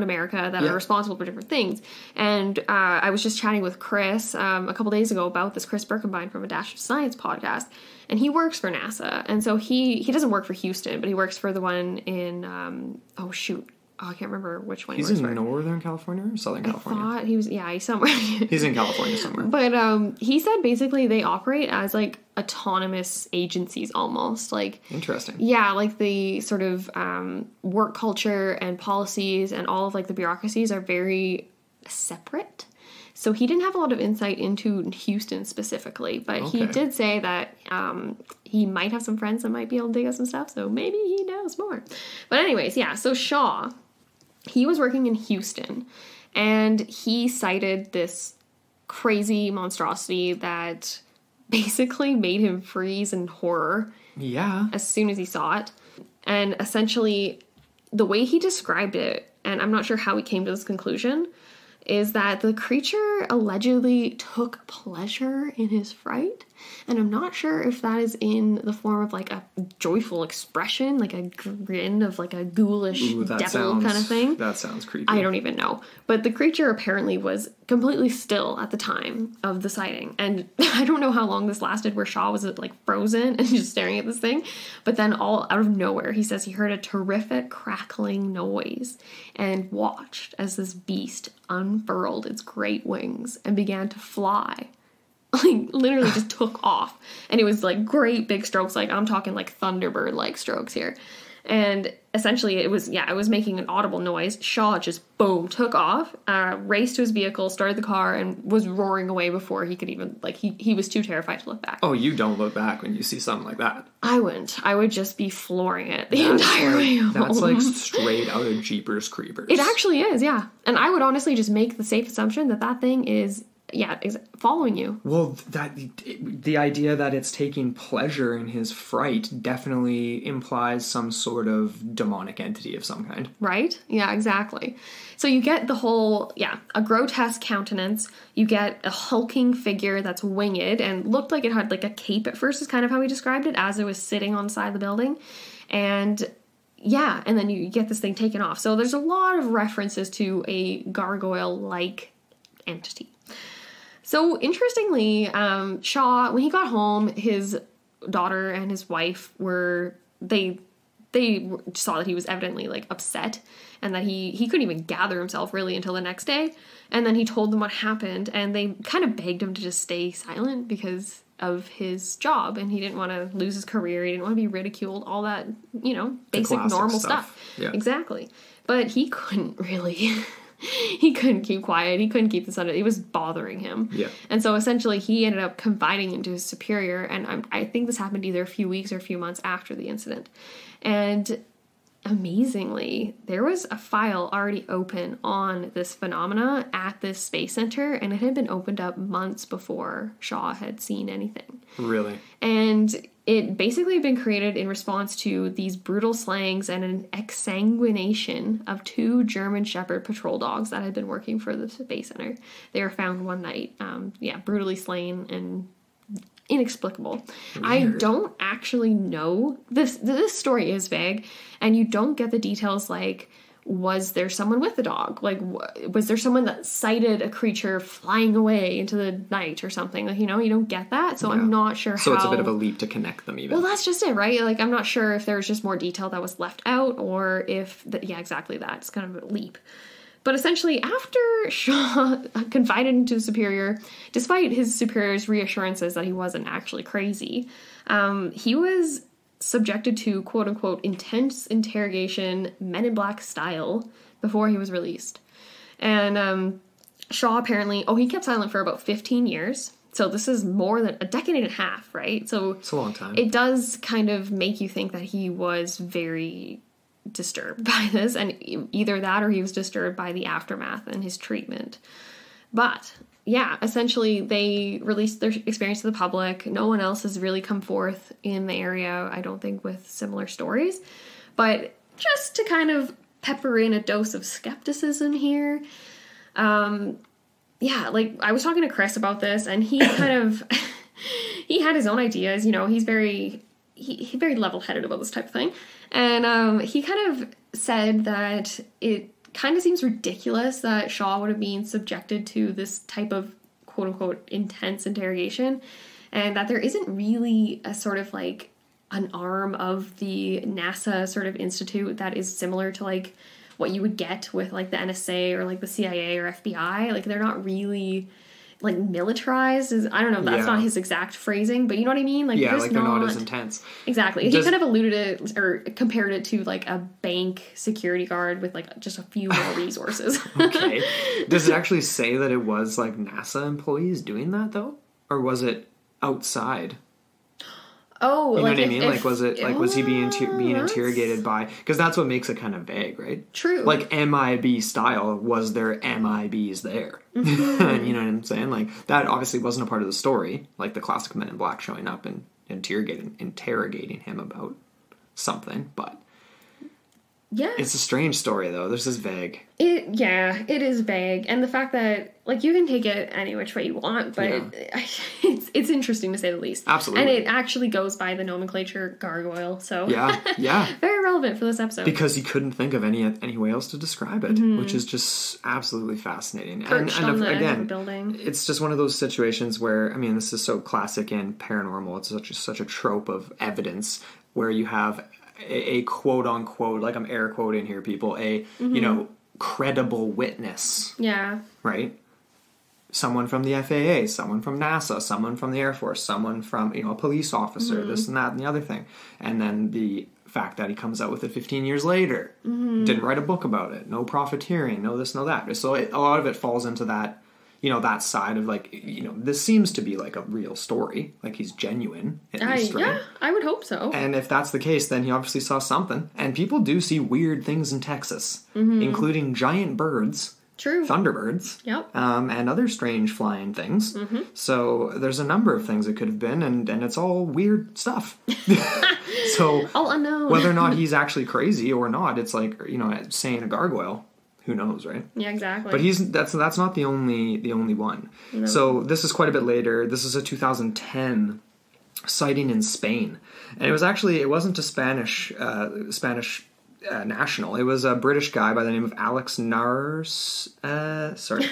America that are responsible for different things. And I was just chatting with Chris a couple days ago about this, Chris Birkenbein from A Dash of Science podcast, and he works for NASA. And so he doesn't work for Houston, but he works for the one in I can't remember which one he's he works in for. Northern California or Southern California? I thought he's somewhere. He's in California somewhere. But he said basically they operate as like autonomous agencies almost. Like, interesting. Yeah, like the sort of work culture and policies and all of like the bureaucracies are very separate. So he didn't have a lot of insight into Houston specifically, but he did say that he might have some friends that might be able to dig up some stuff, so maybe he knows more. But anyways, yeah, so Shaw, he was working in Houston, and he sighted this crazy monstrosity that basically made him freeze in horror. Yeah. As soon as he saw it. And essentially, the way he described it, and I'm not sure how he came to this conclusion, is that the creature allegedly took pleasure in his fright. And I'm not sure if that is in the form of like a joyful expression, like a grin of like a ghoulish devil kind of thing. That sounds creepy. I don't even know. But the creature apparently was completely still at the time of the sighting. And I don't know how long this lasted, where Shaw was like frozen and just staring at this thing. But then all out of nowhere, he says he heard a terrific crackling noise and watched as this beast unfurled its great wings and began to fly. Like, literally just took off. And it was, like, great big strokes. Like, I'm talking, like, Thunderbird-like strokes here. And essentially, it was making an audible noise. Shaw just, boom, took off, raced to his vehicle, started the car, and was roaring away before he could even, like, he was too terrified to look back. Oh, you don't look back when you see something like that. I wouldn't. I would just be flooring it the entire way home. That's, like, straight out of Jeepers Creepers. It actually is, yeah. And I would honestly just make the safe assumption that thing is... yeah, following you. Well, the idea that it's taking pleasure in his fright definitely implies some sort of demonic entity of some kind. Right? Yeah, exactly. So you get the whole, a grotesque countenance. You get a hulking figure that's winged and looked like it had like a cape at first is kind of how he described it as it was sitting on the side of the building. And and then you get this thing taken off. So there's a lot of references to a gargoyle-like entity. So, interestingly, Shaw, when he got home, his daughter and his wife they saw that he was evidently, like, upset, and that he couldn't even gather himself, really, until the next day. And then he told them what happened, and they kind of begged him to just stay silent because of his job, and he didn't want to lose his career, he didn't want to be ridiculed, all that, basic normal stuff. Yeah. Exactly. But he couldn't really... He couldn't keep quiet. He couldn't keep this under. It was bothering him. Yeah. And so essentially he ended up confiding into his superior. And I think this happened either a few weeks or a few months after the incident. And amazingly, there was a file already open on this phenomena at this space center. And it had been opened up months before Shaw had seen anything. Really? And it basically had been created in response to these brutal slayings and an exsanguination of 2 German Shepherd patrol dogs that had been working for the Space Center. They were found one night, brutally slain and inexplicable. Weird. I don't actually know. This story is vague, and you don't get the details like, was there someone with the dog? Like, was there someone that sighted a creature flying away into the night or something? Like, you know, you don't get that. So I'm not sure how... So it's a bit of a leap to connect them even. Well, that's just it, right? Like, I'm not sure if there's just more detail that was left out or if... Yeah, exactly that. It's kind of a leap. But essentially, after Shaw confided into his superior, despite his superior's reassurances that he wasn't actually crazy, he was subjected to quote-unquote intense interrogation, Men in Black style, before he was released. And Shaw apparently... he kept silent for about 15 years. So this is more than a decade and a half, right? So it's a long time. It does kind of make you think that he was very disturbed by this, and either that or he was disturbed by the aftermath and his treatment. But yeah, essentially they released their experience to the public. No one else has really come forth in the area, I don't think, with similar stories. But just to kind of pepper in a dose of skepticism here, yeah, like I was talking to Chris about this, and he kind of he had his own ideas. You know, he's very level-headed about this type of thing. And he kind of said that it kind of seems ridiculous that Shaw would have been subjected to this type of quote-unquote intense interrogation, and that there isn't really a sort of like an arm of the NASA sort of institute that is similar to like what you would get with like the NSA or like the CIA or FBI. Like they're not really like militarized. I don't know, that's not his exact phrasing, but you know what I mean? Like, yeah, like they're not as intense. Exactly. He kind of alluded it or compared it to like a bank security guard with like just a few more resources. Okay. Does it actually say that it was like NASA employees doing that though? Or was it outside? Oh, you know what I mean? Like, was it like was he being interrogated by? Because that's what makes it kind of vague, right? True. Like MIB style, was there MIBs there? Mm-hmm. You know what I'm saying? Like that obviously wasn't a part of the story. Like the classic Men in Black showing up and interrogating him about something, but yeah, it's a strange story though. This is vague. It is vague, and the fact that like you can take it any which way you want, but it's interesting to say the least. Absolutely, and it actually goes by the nomenclature gargoyle. So yeah, very relevant for this episode because he couldn't think of any way else to describe it, which is just absolutely fascinating. And again, building. It's just one of those situations where I mean, this is so classic in paranormal. It's such a trope of evidence where you have a quote unquote, like I'm air quoting here, people, you know, credible witness. Yeah. Right? Someone from the FAA, someone from NASA, someone from the Air Force, someone from, you know, a police officer, this and that and the other thing. And then the fact that he comes out with it 15 years later, didn't write a book about it, no profiteering, no this, no that. So a lot of it falls into that, you know, that side of like, you know, this seems to be like a real story. Like he's genuine, at least, right? Yeah, I would hope so. And if that's the case, then he obviously saw something. And people do see weird things in Texas, including giant birds. True. Thunderbirds. Yep. And other strange flying things. So there's a number of things it could have been, and it's all weird stuff. So all unknown. Whether or not he's actually crazy or not, it's like, you know, saying a gargoyle. Who knows, right? Yeah, exactly. But that's not the only one. No. So this is quite a bit later. This is a 2010 sighting in Spain, and it wasn't a Spanish national. It was a British guy by the name of Alex Nasirch. Nasirch?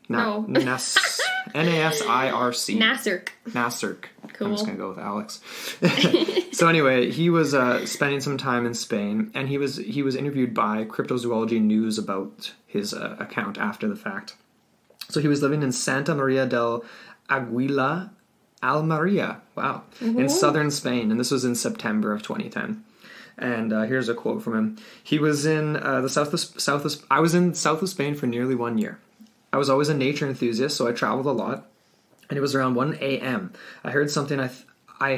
No. Nasirc. Nasirc. Cool. I'm just going to go with Alex. So anyway, he was spending some time in Spain, and he was interviewed by Cryptozoology News about his account after the fact. So he was living in Santa Maria del Aguila, Almeria, wow, in southern Spain, and this was in September of 2010. And here's a quote from him. He was in I was in south of Spain for nearly 1 year. I was always a nature enthusiast, so I traveled a lot. And it was around 1 a.m. I heard something. I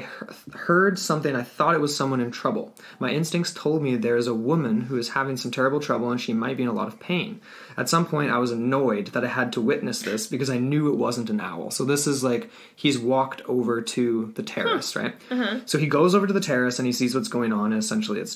heard something. I thought it was someone in trouble. My instincts told me there is a woman who is having some terrible trouble and she might be in a lot of pain. At some point, I was annoyed that I had to witness this because I knew it wasn't an owl. So this is like he's walked over to the terrace, right? So he goes over to the terrace and he sees what's going on. And essentially, it's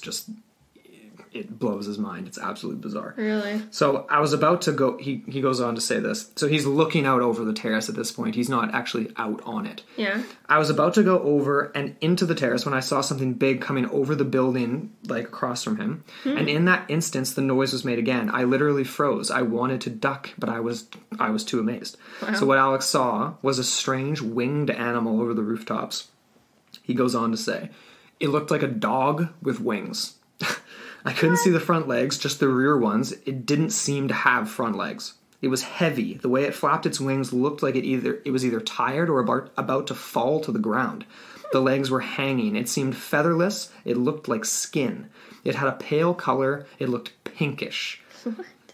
it blows his mind. It's absolutely bizarre. Really? So I was about to go, he goes on to say this. So he's looking out over the terrace at this point. He's not actually out on it. Yeah. I was about to go over and into the terrace when I saw something big coming over the building, like across from him. And in that instance, the noise was made again. I literally froze. I wanted to duck, but I was too amazed. Wow. So what Alex saw was a strange winged animal over the rooftops. He goes on to say, it looked like a dog with wings. I couldn't see the front legs, just the rear ones. It didn't seem to have front legs. It was heavy. The way it flapped its wings looked like it was either tired or about to fall to the ground. The legs were hanging. It seemed featherless. It looked like skin. It had a pale color. It looked pinkish.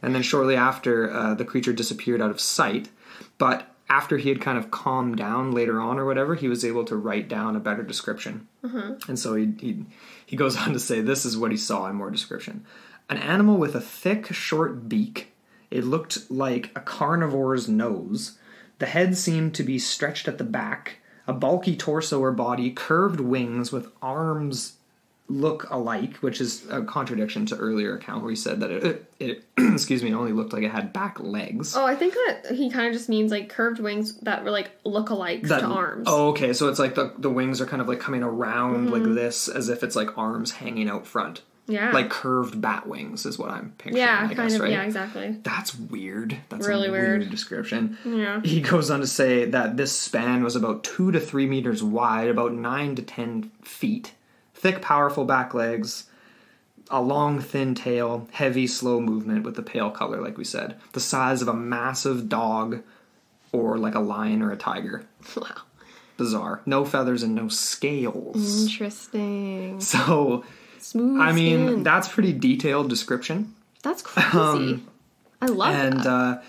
And then shortly after, the creature disappeared out of sight. But after he had kind of calmed down later on or whatever, he was able to write down a better description. And so he goes on to say, this is what he saw in more description. An animal with a thick, short beak. It looked like a carnivore's nose. The head seemed to be stretched at the back. A bulky torso or body, curved wings with arms look alike, which is a contradiction to earlier account where he said that it excuse me, only looked like it had back legs. Oh, I think that he kind of just means like curved wings that were like look alike to arms. Oh, okay. So it's like the wings are kind of like coming around like this, as if it's like arms hanging out front. Yeah. Like curved bat wings is what I'm picturing, Yeah, I guess, right? Yeah, exactly. That's weird. That's really a weird description. Yeah. He goes on to say that this span was about 2 to 3 meters wide, about 9 to 10 feet. Thick, powerful back legs, a long, thin tail, heavy, slow movement with the pale color, like we said. The size of a massive dog or like a lion or a tiger. Wow. Bizarre. No feathers and no scales. Interesting. So, Smooth I mean, skin. that's pretty detailed description. That's crazy. I love that. And,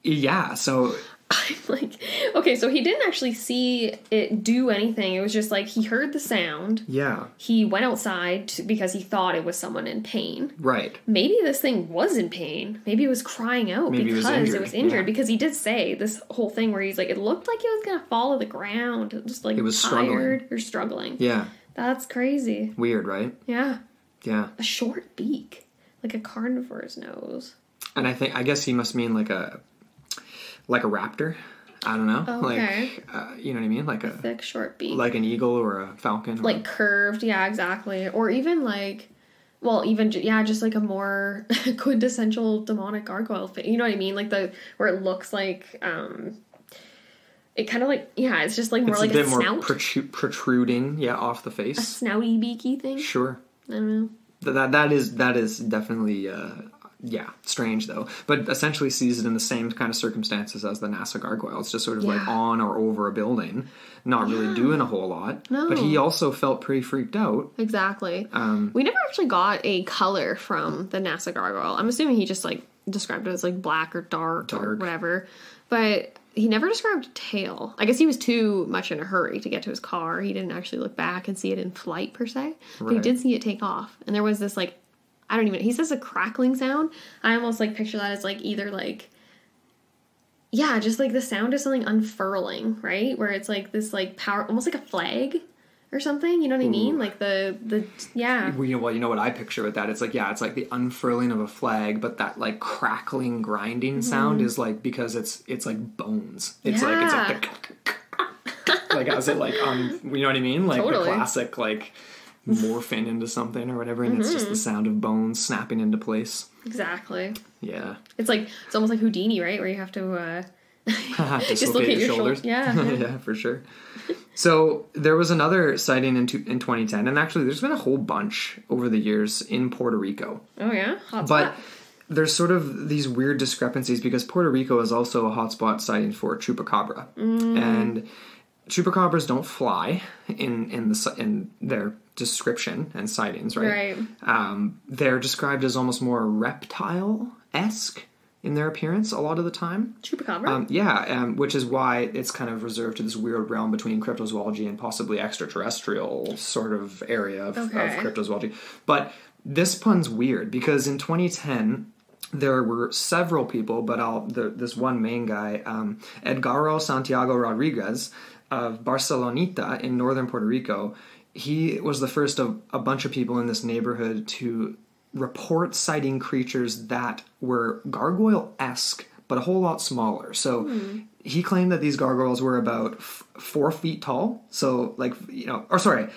yeah, so... I'm like, okay, so he didn't actually see it do anything. It was just like he heard the sound. Yeah. He went outside because he thought it was someone in pain. Right. Maybe this thing was in pain. Maybe it was crying out Maybe because it was injured. yeah. Because he did say this whole thing where he's like, it looked like it was going to fall to the ground. Just like it was tired or struggling. Yeah. That's crazy. Weird, right? Yeah. Yeah. A short beak. Like a carnivore's nose. And I guess he must mean like a raptor. I don't know. Okay. Like, you know what I mean? Like a thick, short beak. like an eagle or a falcon. Like curved, yeah, exactly. Or even like, well, even, yeah, just like a more quintessential demonic gargoyle face. You know what I mean? Like where it looks like, it kind of like, yeah, it's just like more like a snout. More protruding, yeah, off the face. A snouty, beaky thing. Sure. I don't know. That is definitely, yeah, strange though. But essentially sees it in the same kind of circumstances as the NASA gargoyles, just sort of like on or over a building, not really doing a whole lot. No. But he also felt pretty freaked out. Exactly. We never actually got a color from the NASA gargoyle. I'm assuming he just like described it as like black or dark. Or whatever. But he never described a tail. I guess he was too much in a hurry to get to his car. He didn't actually look back and see it in flight per se. But he did see it take off. And there was this like, he says a crackling sound. I almost like picture that as like either like, yeah, just like the sound of something unfurling, right? Where it's like this like power, almost like a flag or something, you know what I mean? Like yeah. Well, you know what I picture with that? It's like, yeah, it's like the unfurling of a flag, but that like crackling, grinding sound is like, because it's like bones. It's like the like, as it like, you know what I mean? Like the classic, like, morphing into something or whatever, and it's just the sound of bones snapping into place. Exactly. Yeah. It's almost like Houdini, right? Where you have to dislocate your shoulders. Yeah. Yeah, for sure. So there was another sighting in 2010, and actually there's been a whole bunch over the years in Puerto Rico. Oh yeah? But there's sort of these weird discrepancies because Puerto Rico is also a hotspot sighting for chupacabra. And chupacabras don't fly in their description and sightings, right? They're described as almost more reptile-esque in their appearance a lot of the time. Chupacabra? Which is why it's kind of reserved to this weird realm between cryptozoology and possibly extraterrestrial sort of area of cryptozoology. But this pun's weird because in 2010... there were several people, but this one main guy, Edgardo Santiago Rodriguez of Barceloneta in northern Puerto Rico, he was the first of a bunch of people in this neighborhood to report citing creatures that were gargoyle-esque, but a whole lot smaller. So he claimed that these gargoyles were about 4 feet tall. So, like,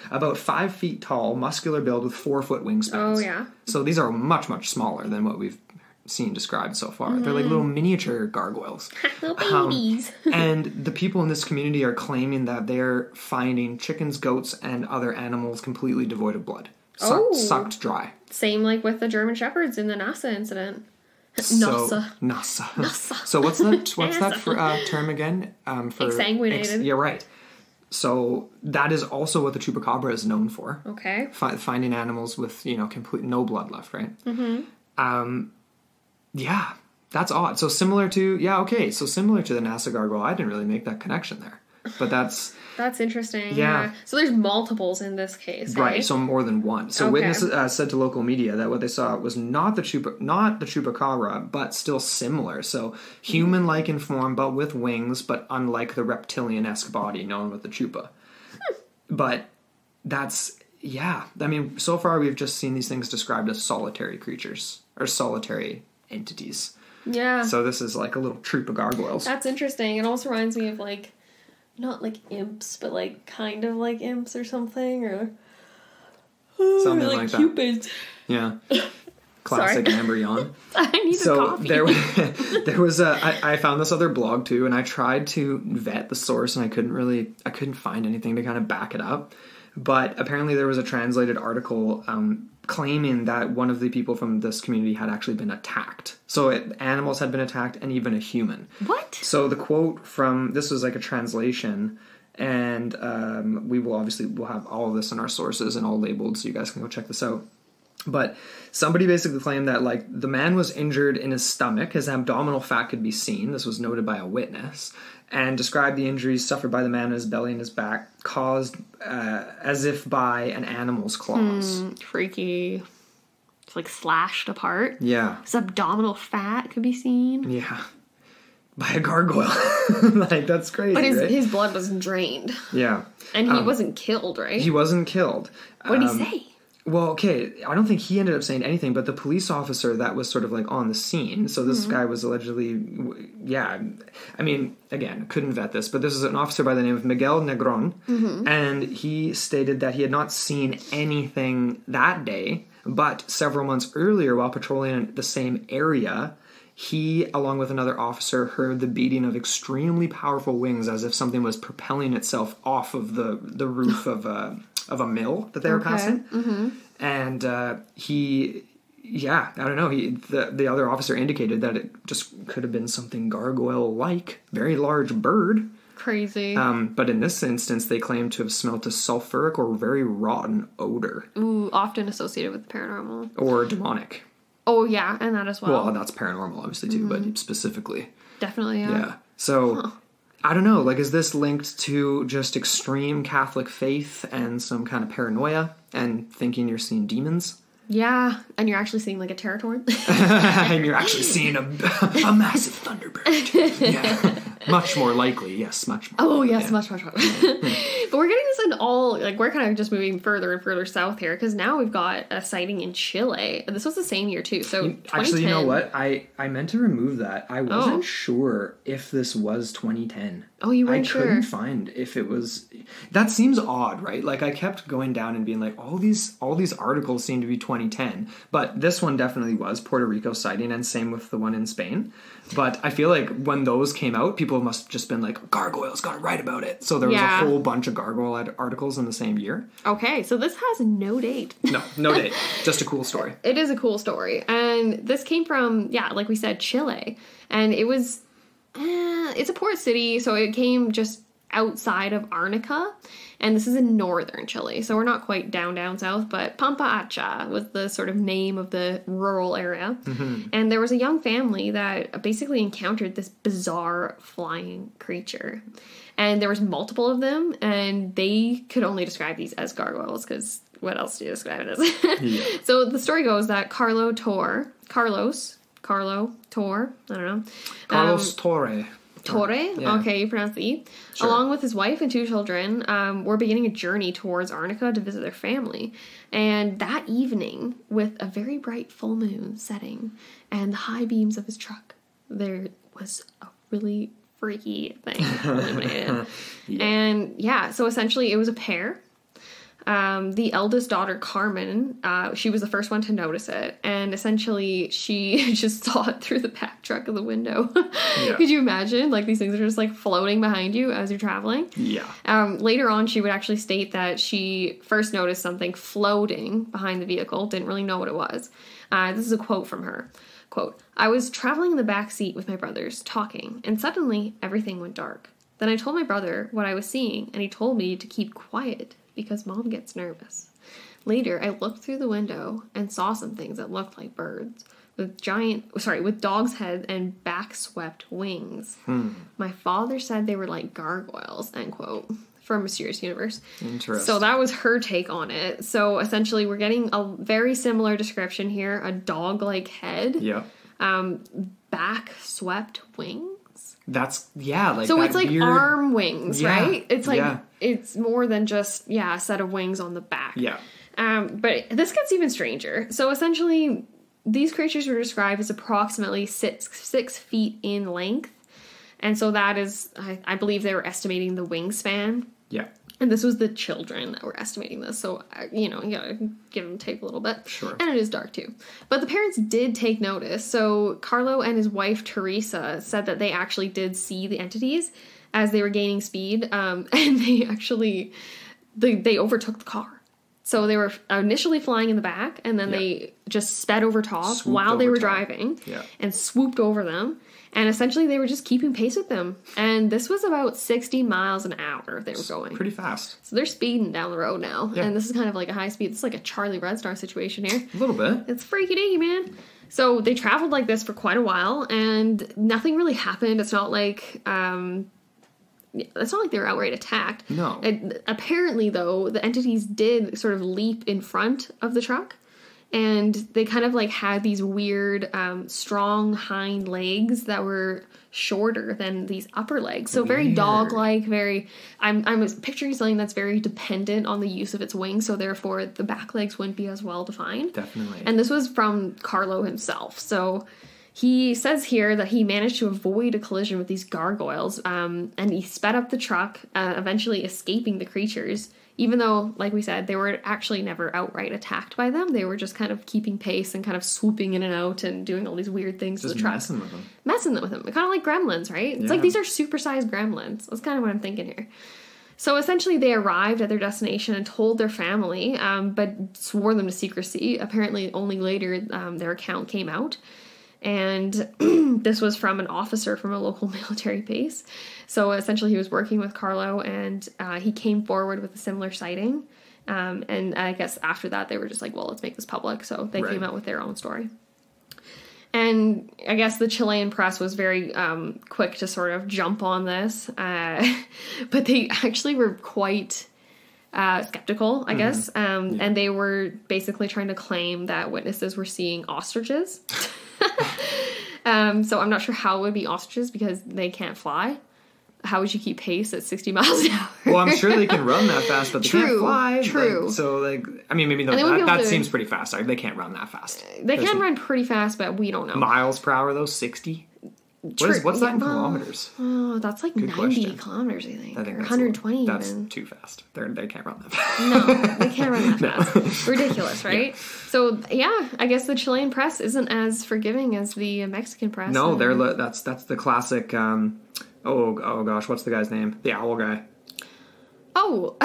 about 5 feet tall, muscular build with 4-foot wingspans. Oh, yeah. So these are much, much smaller than what we've seen described so far. They're like little miniature gargoyles. Little babies. And the people in this community are claiming that they're finding chickens, goats, and other animals completely devoid of blood. Sucked dry. Same like with the German Shepherds in the NASA incident. NASA. So what's that term again? For exsanguinated. Yeah, right. So that is also what the chupacabra is known for. Okay. Finding animals with, complete no blood left, right? Mm-hmm. Yeah, that's odd. So similar to the NASA gargoyle. I didn't really make that connection there, but that's interesting. Yeah. So there's multiples in this case, right? Eh? So more than one. So witnesses said to local media that what they saw was not the chupacabra, but still similar. So human-like in form, but with wings, but unlike the reptilian-esque body known with the chupa. But that's I mean, so far we've just seen these things described as solitary creatures or solitary entities. Yeah. So this is like a little troop of gargoyles. That's interesting. It also reminds me of like, not like imps, but like kind of like imps or something, or something like that. Cupids. Yeah. Classic Amber yawn. I need a coffee. There was I found this other blog too, and I tried to vet the source, and I couldn't find anything to kind of back it up. But apparently there was a translated article claiming that one of the people from this community had actually been attacked. So animals had been attacked, and even a human. What? So the quote from this was like a translation, and we'll have all of this in our sources and all labeled, so you guys can go check this out. But somebody basically claimed that like the man was injured in his stomach, his abdominal fat could be seen. This was noted by a witness, and described the injuries suffered by the man in his belly and his back caused as if by an animal's claws. Freaky. It's like slashed apart. Yeah. His abdominal fat could be seen. Yeah. By a gargoyle. Like, that's crazy, but right? his blood wasn't drained. Yeah. And he wasn't killed, right? He wasn't killed. What did he say? Well, okay, I don't think he ended up saying anything, but the police officer that was sort of like on the scene, so this guy was allegedly, I mean, again, couldn't vet this, but this is an officer by the name of Miguel Negron, and he stated that he had not seen anything that day, but several months earlier, while patrolling the same area, he, along with another officer, heard the beating of extremely powerful wings as if something was propelling itself off of the roof of a mill that they were passing. And I don't know, the other officer indicated that it just could have been something gargoyle-like, very large bird. Crazy. But in this instance, they claim to have smelt a sulfuric or very rotten odor. Ooh, often associated with the paranormal. Or demonic. Oh, yeah, and that as well. Well, that's paranormal, obviously, too, but specifically. Definitely, yeah. Yeah. So, I don't know, like, is this linked to just extreme Catholic faith and some kind of paranoia and thinking you're seeing demons? Yeah, and you're actually seeing, like, a Territorn. And you're actually seeing a massive Thunderbird. Yeah. Much more likely, yes, much more. Oh, yes, much more. But we're getting this in all, like, we're kind of just moving further and further south here, because now we've got a sighting in Chile. This was the same year, too, so actually, you know what? I meant to remove that. I wasn't sure if this was 2010. Oh, you weren't sure? I couldn't find if it was... That seems odd, right? Like, I kept going down and being like, all these articles seem to be 2010, but this one definitely was Puerto Rico sighting, and same with the one in Spain. But I feel like when those came out, people must have just been like, gargoyles, gotta write about it. So there was a whole bunch of gargoyle articles in the same year. Okay, so this has no date. No date. Just a cool story. It is a cool story. And this came from, like we said, Chile. And it was, it's a port city, so it came just outside of Arnica. And this is in northern Chile, so we're not quite down south, but Pampa Acha was the sort of name of the rural area. And there was a young family that basically encountered this bizarre flying creature. And there was multiple of them, and they could only describe these as gargoyles, because what else do you describe it as? Yeah. So the story goes that Carlos Tor, I don't know. Carlos Torre. Torre, Yeah. okay, you pronounce the E, Sure. along with his wife and 2 children, were beginning a journey towards Arnica to visit their family. And that evening, with a very bright full moon setting and the high beams of his truck, there was a really freaky thing illuminated. And yeah, so essentially it was a pair. The eldest daughter, Carmen, she was the first one to notice it, and essentially she just saw it through the back truck of the window. Yeah. Could you imagine? Like, these things are just like floating behind you as you're traveling. Yeah. Later on, she would actually state that she first noticed something floating behind the vehicle, didn't really know what it was. This is a quote from her. Quote, "I was traveling in the back seat with my brothers, talking, and suddenly everything went dark. Then I told my brother what I was seeing, and he told me to keep quiet because Mom gets nervous. Later, I looked through the window and saw some things that looked like birds with dog's heads and back-swept wings. My father said they were like gargoyles," end quote, from Mysterious Universe. Interesting. So that was her take on it. So essentially, we're getting a very similar description here: a dog-like head, Yeah. back-swept wings. That's, yeah, like So that it's like weird... arm wings, Yeah, right? It's like, yeah. it's more than just, a set of wings on the back. Yeah. But this gets even stranger. So essentially, these creatures were described as approximately 6 feet in length. And so that is, I believe they were estimating the wingspan. Yeah. And this was the children that were estimating this. So, you gotta give them tape a little bit. Sure. And it is dark, too. But the parents did take notice. So Carlo and his wife, Teresa, said that they actually did see the entities as they were gaining speed. And they actually, they overtook the car. So they were initially flying in the back, and then they just sped over top Swooped while they over were top. driving. Yeah. And swooped over them. And essentially, they were just keeping pace with them. And this was about 60 miles an hour they were going. Pretty fast. So they're speeding down the road now. Yeah. And this is kind of like a high speed. This is like a Charlie Red Star situation here. A little bit. It's freaky deaky, man. So they traveled like this for quite a while, and nothing really happened. It's not like they were outright attacked. No. Apparently, though, the entities did sort of leap in front of the truck. And they kind of like had these weird, strong hind legs that were shorter than these upper legs. So very Weird. dog-like, very... I'm picturing something that's very dependent on the use of its wings, so therefore the back legs wouldn't be as well defined. Definitely. And this was from Carlo himself. So he says here that he managed to avoid a collision with these gargoyles, and he sped up the truck, eventually escaping the creatures. Even though, like we said, they were actually never outright attacked by them. They were just kind of keeping pace and kind of swooping in and out and doing all these weird things Just to the truck. messing with them. Messing with them. Kind of like gremlins, right? It's Yeah. like these are supersized gremlins. That's kind of what I'm thinking here. So essentially they arrived at their destination and told their family, but swore them to secrecy. Apparently only later their account came out. And this was from an officer from a local military base. So essentially he was working with Carlo, and he came forward with a similar sighting. And I guess after that they were just like, well, let's make this public. So they Right. came out with their own story. And I guess the Chilean press was very quick to sort of jump on this. But they actually were quite skeptical, I guess. And they were basically trying to claim that witnesses were seeing ostriches. So I'm not sure how it would be ostriches because they can't fly. How would you keep pace at 60 miles an hour? Well, I'm sure they can run that fast, but they can't fly. True. Like, so, like, I mean, maybe they wouldn't be able that to- seems pretty fast. Like, they can't run that fast. They can run pretty fast, but we don't know. Miles per hour, though, 60? True. What's that in Yeah, well, kilometers? Oh, that's like 90 question. kilometers, I think. I think Or that's 120 that's even. too fast. They can't run that fast. No, they can't run that fast. Ridiculous, right? So, yeah, I guess the Chilean press isn't as forgiving as the Mexican press. No, and- that's the classic. Oh gosh, what's the guy's name? The owl guy. Oh,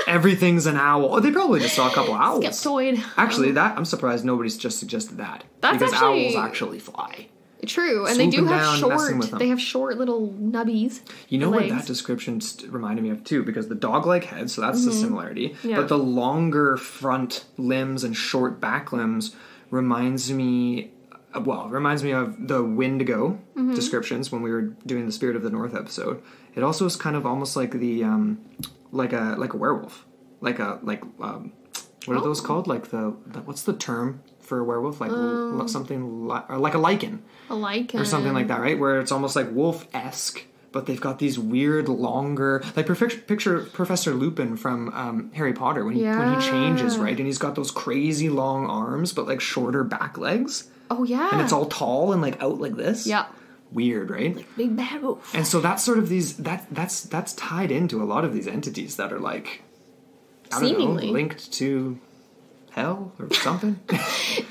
Everything's an owl. Oh, they probably just saw a couple owls. skeptoid. Actually, I'm surprised nobody's just suggested that. That's because actually- owls actually fly. True, and they do Swooping have down, messing with short. them. They have short little nubbies. You know what legs. that description reminded me of too? Because the dog-like head, so that's the similarity. Mm-hmm. Yeah. But the longer front limbs and short back limbs reminds me of the Wendigo Mm-hmm. descriptions when we were doing the Spirit of the North episode. It also is kind of almost like the like a werewolf, what are those called? Like the what's the term for a werewolf, like something like a lichen. A lichen. Or something like that, right? Where it's almost like wolf-esque, but they've got these weird, longer... Like, picture Professor Lupin from Harry Potter when he changes, right? And he's got those crazy long arms, but, like, shorter back legs. Oh, yeah. And it's all tall and, like, out like this. Yeah. Weird, right? Like big bad wolf. And so that's sort of these... That's tied into a lot of these entities that are, like... I don't Seemingly. know, linked to hell or something.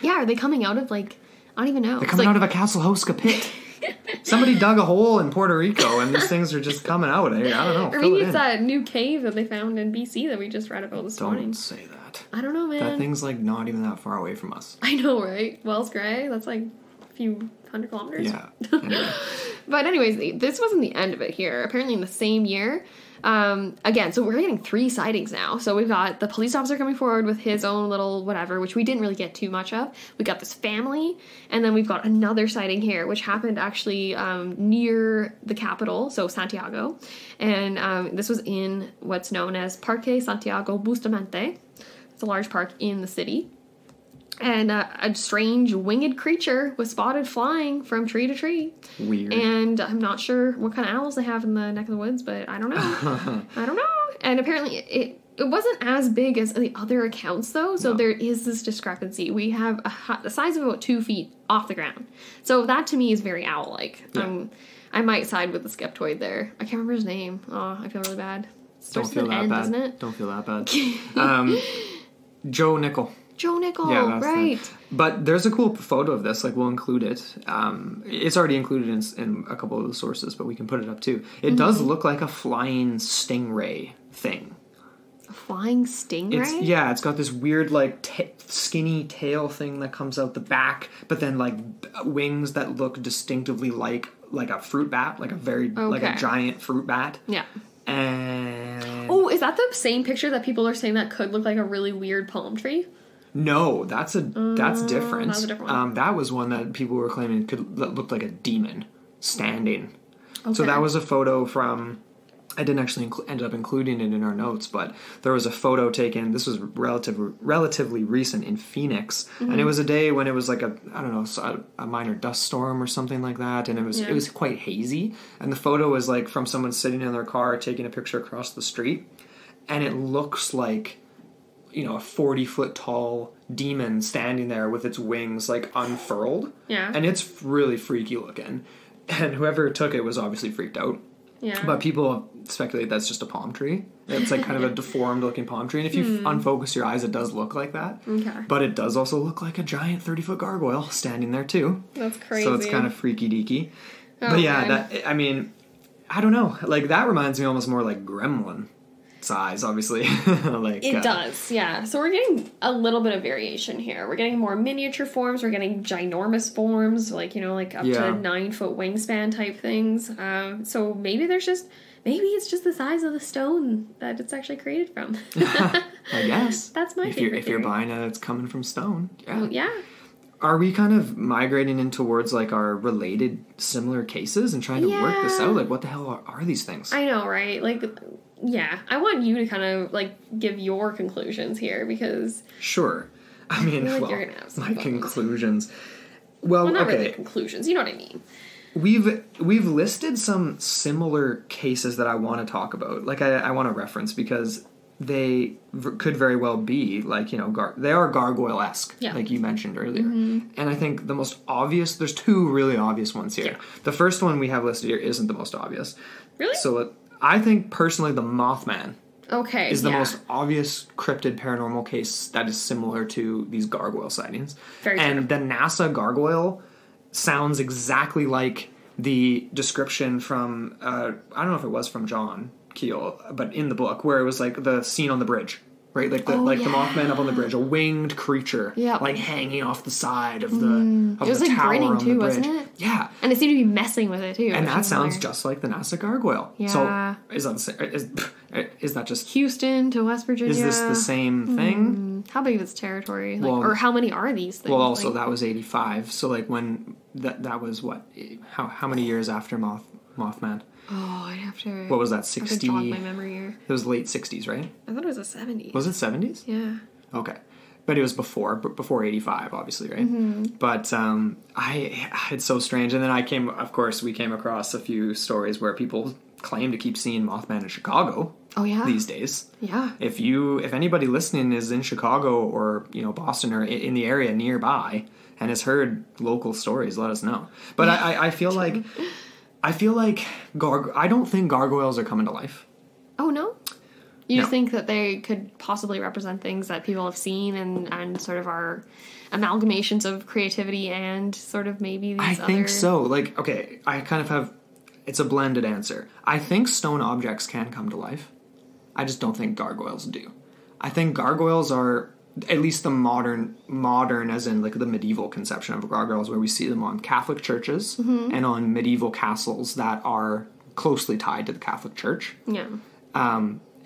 Yeah, are they coming out of, like... I don't even know. They're coming out of a Castle Hosca pit. Somebody dug a hole in Puerto Rico, and these things are just coming out. I don't know. Or maybe it's that new cave that they found in BC that we just read about this morning. Don't say that. I don't know, man. That thing's, like, not even that far away from us. I know, right? Wells Gray, that's like a few 100 kilometers. Yeah. Anyway. But anyways, this wasn't the end of it here. Apparently in the same year, again, so we're getting 3 sightings now. So we've got the police officer coming forward with his own little whatever, which we didn't really get too much of. We got this family, and then we've got another sighting here, which happened actually near the capital, so Santiago. And this was in what's known as Parque Santiago Bustamante. It's a large park in the city. And a strange winged creature was spotted flying from tree to tree. Weird. And I'm not sure what kind of owls they have in the neck of the woods, but I don't know. I don't know. And apparently it wasn't as big as the other accounts, though, so there is this discrepancy. We have the size of about 2 feet off the ground. So that, to me, is very owl-like. Yeah. I might side with the skeptoid there. I can't remember his name. Oh, I feel really bad. Don't feel that bad. Doesn't it? Don't feel that bad. Joe Nickel. Joe Nickel, Yeah, right. But there's a cool photo of this, like, we'll include it. It's already included in a couple of the sources, but we can put it up too. It does look like a flying stingray thing. A flying stingray? It's got this weird, like, skinny tail thing that comes out the back, but then, like, wings that look distinctively like a fruit bat, like a giant fruit bat. Yeah. And... Oh, is that the same picture that people are saying that could look like a really weird palm tree? No, that's different. That was a different one. That was one that people were claiming that looked like a demon standing. Okay. So that was a photo from... I didn't actually end up including it in our notes, but there was a photo taken. This was relatively recent in Phoenix, and it was a day when it was like a minor dust storm or something like that, and it was quite hazy. And the photo was like from someone sitting in their car taking a picture across the street, and it looks like, a 40-foot tall demon standing there with its wings like unfurled. Yeah, and it's really freaky looking. And whoever took it was obviously freaked out. Yeah. But people speculate that's just a palm tree. It's like kind of a deformed looking palm tree. And if you unfocus your eyes, it does look like that. Okay. But it does also look like a giant 30-foot gargoyle standing there too. That's crazy. So it's kind of freaky deaky. Oh, but yeah, I don't know. Like, that reminds me almost more like Gremlin size, obviously. It does, yeah. So we're getting a little bit of variation here. We're getting more miniature forms. We're getting ginormous forms, like up to 9-foot wingspan type things. So maybe it's just the size of the stone that it's actually created from. I guess. That's my favorite If you're buying it, it's coming from stone. Yeah. Oh, yeah. Are we kind of migrating in towards, like, our related similar cases and trying to work this out? Like, what the hell are these things? I know, right? Like, yeah. I want you to kind of, like, give your conclusions here, because... Sure. I mean, feel like you're gonna have some my conclusions... Well, not okay. really conclusions. You know what I mean. We've listed some similar cases that I want to talk about. Like, I want to reference, because they could very well be, like, they are gargoyle-esque, like you mentioned earlier. And I think the most obvious, there's 2 really obvious ones here. Yeah. The first one we have listed here isn't the most obvious. Really? So I think, personally, the Mothman is the most obvious cryptid paranormal case that is similar to these gargoyle sightings. Very true. And the NASA gargoyle sounds exactly like the description from, I don't know if it was from John Keel, but in the book, where it was like the scene on the bridge, right? Like the Mothman up on the bridge, a winged creature, like hanging off the side of the it was the like tower grinning on too, the bridge. wasn't it? Yeah, and it seemed to be messing with it too. And that sounds just like the NASA gargoyle. Yeah. So is that just Houston to West Virginia? Is this the same thing? How big is its territory? Like, or how many are these things? Well, also that was 85. So like when that was what? How many years after Mothman? Oh, I'd have to... What was that, 60? I have to jog my memory here. It was late 60s, right? I thought it was the 70s. Was it 70s? Yeah. Okay. But it was before 85, obviously, right? Mm-hmm. But it's so strange. And then we came across a few stories where people claim to keep seeing Mothman in Chicago. Oh yeah. These days. Yeah. If anybody listening is in Chicago or, Boston or in the area nearby and has heard local stories, let us know. But I feel like I don't think gargoyles are coming to life. Oh no? You No. think that they could possibly represent things that people have seen and sort of are amalgamations of creativity and sort of maybe these I think so. Like, okay, I kind of have... It's a blended answer. I think stone objects can come to life. I just don't think gargoyles do. I think gargoyles are... At least the modern as in like the medieval conception of gargoyles, where we see them on Catholic churches and on medieval castles that are closely tied to the Catholic Church. Yeah.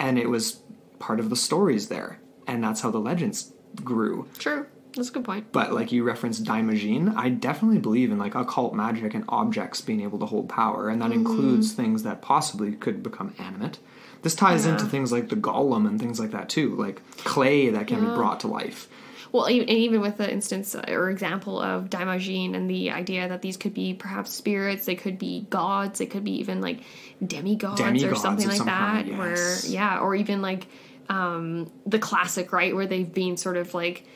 And it was part of the stories there. And that's how the legends grew. True. That's a good point. But like you referenced daimajin, I definitely believe in like occult magic and objects being able to hold power. And that includes things that possibly could become animate. This ties into things like the golem and things like that too. Like clay that can be brought to life. Well, even with the instance or example of daimajin and the idea that these could be perhaps spirits, they could be gods, they could be even like demigods or something like that. Yes. Or even like the classic, right, where they've been sort of like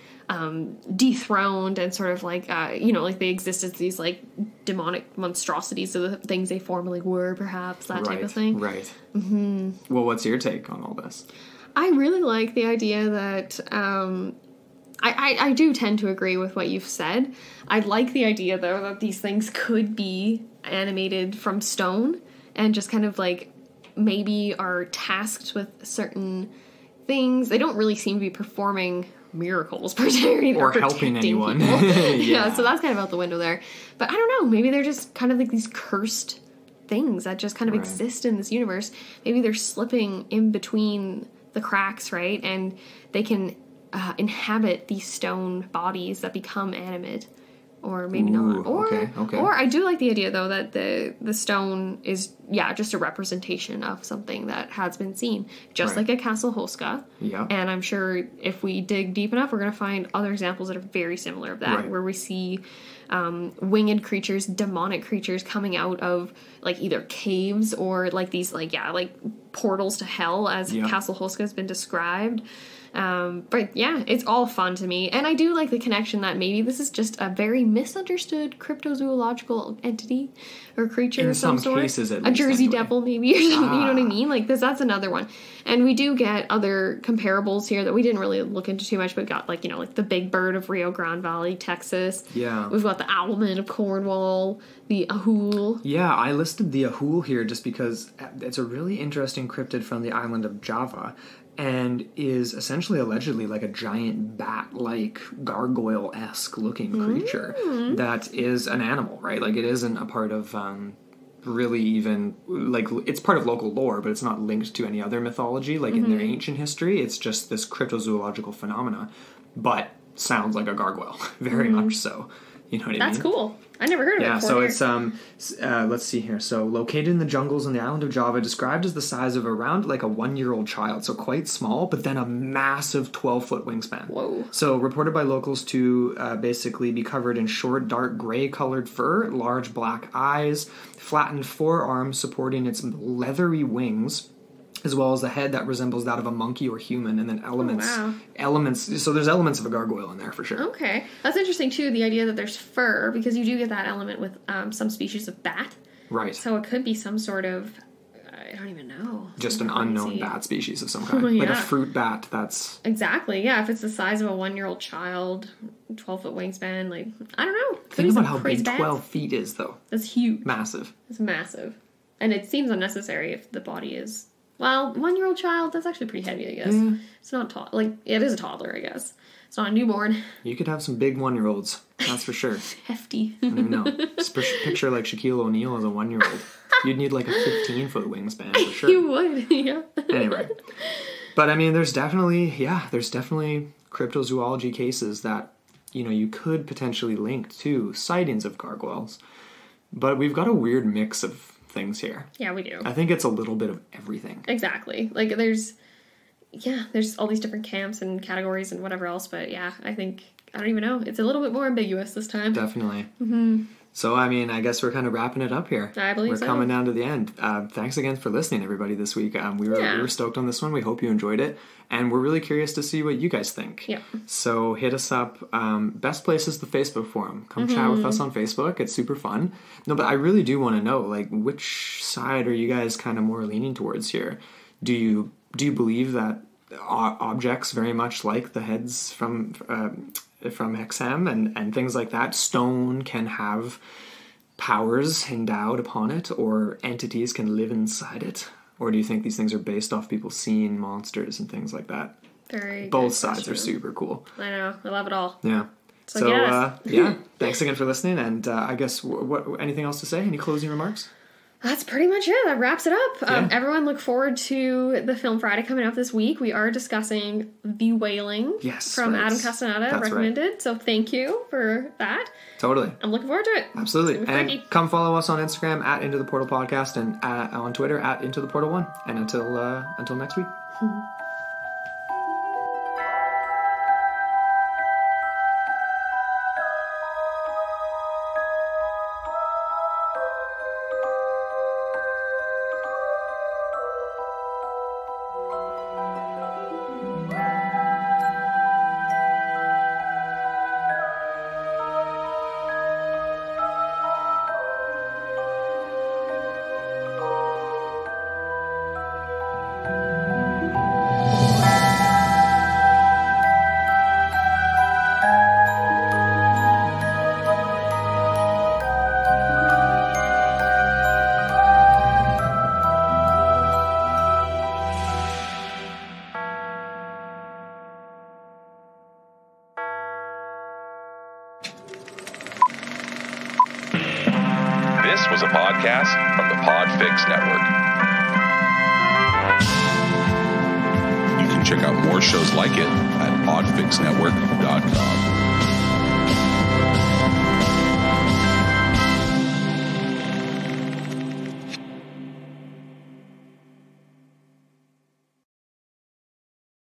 dethroned and sort of like like they exist as these like demonic monstrosities of the things they formerly were, perhaps that type of thing. Right. Mm-hmm. Well, what's your take on all this? I really like the idea that I do tend to agree with what you've said. I like the idea, though, that these things could be animated from stone and just kind of, like, maybe are tasked with certain things. They don't really seem to be performing miracles, per se. Or helping anyone. Yeah, so that's kind of out the window there. But I don't know. Maybe they're just kind of like these cursed things that just kind of exist in this universe. Maybe they're slipping in between the cracks, right? And they can... inhabit these stone bodies that become animate, or maybe not. Or okay. Or I do like the idea though that the stone is just a representation of something that has been seen, just like a Castle Hoska. Yeah. And I'm sure if we dig deep enough, we're going to find other examples that are very similar of that, where we see winged creatures, demonic creatures coming out of like either caves or like these like portals to hell, as Castle Hoska has been described. But yeah, it's all fun to me. And I do like the connection that maybe this is just a very misunderstood cryptozoological entity or creature of some sort. Cases, at a least, Jersey anyway. Devil maybe or something, you know what I mean? Like that's another one. And we do get other comparables here that we didn't really look into too much, but got like, like the Big Bird of Rio Grande Valley, Texas. Yeah. We've got the Owlman of Cornwall, the Ahul. Yeah, I listed the Ahul here just because it's a really interesting cryptid from the island of Java. And is essentially allegedly like a giant bat-like gargoyle-esque looking creature that is an animal, right? Like it isn't a part of really even like it's part of local lore, but it's not linked to any other mythology. Like in their ancient history, it's just this cryptozoological phenomena, but sounds like a gargoyle, very much so. You know what I mean? That's cool. I never heard of it before. So it's let's see here. So located in the jungles on the island of Java, described as the size of around like a 1-year-old child, so quite small, but then a massive 12-foot wingspan. Whoa. So reported by locals to basically be covered in short, dark gray colored fur, large black eyes, flattened forearms supporting its leathery wings, as well as a head that resembles that of a monkey or human, and then elements. So there's elements of a gargoyle in there for sure. Okay, that's interesting too. The idea that there's fur, because you do get that element with some species of bat. Right. So it could be some sort of, I don't even know. Just an unknown bat species of some kind, like a fruit bat. That's exactly If it's the size of a 1-year-old child, 12-foot wingspan, like I don't know. Think about how big 12 feet is, though. That's huge. Massive. It's massive, and it seems unnecessary if the body is. Well, 1-year-old child, that's actually pretty heavy, I guess. Yeah. It's not it is a toddler, I guess. It's not a newborn. You could have some big 1-year-olds, that's for sure. Hefty. I don't even know. Just picture like Shaquille O'Neal as a 1-year-old. You'd need like a 15-foot wingspan for sure. You would, yeah. Anyway. But I mean, there's definitely cryptozoology cases that, you could potentially link to sightings of gargoyles. But we've got a weird mix of things here. Yeah, we do. I think it's a little bit of everything. Exactly. Like there's yeah, there's all these different camps and categories and whatever else. But yeah, I don't even know. It's a little bit more ambiguous this time. Definitely. Mm-hmm. So, I mean, I guess we're kind of wrapping it up here. I believe so. We're coming down to the end. Thanks again for listening, everybody, this week. We were stoked on this one. We hope you enjoyed it. And we're really curious to see what you guys think. Yeah. So hit us up. Best place is the Facebook forum. Come chat with us on Facebook. It's super fun. No, but I really do want to know, like, which side are you guys kind of more leaning towards here? Do you believe that objects very much like the heads from Hexam and things like that, stone can have powers endowed upon it, or entities can live inside it? Or do you think these things are based off people seeing monsters and things like that? Both sides are super cool. I know. I love it all. Yeah. So yeah, thanks again for listening. And I guess what anything else to say? Any closing remarks? That's pretty much it. That wraps it up. Yeah. Everyone look forward to the Film Friday coming up this week. We are discussing The Wailing from Adam Castaneda, recommended. Right. So thank you for that. Totally. I'm looking forward to it. Absolutely. And come follow us on Instagram at Into the Portal Podcast and on Twitter at Into the Portal 1. And until next week. This was a podcast from the Podfix Network. You can check out more shows like it at podfixnetwork.com.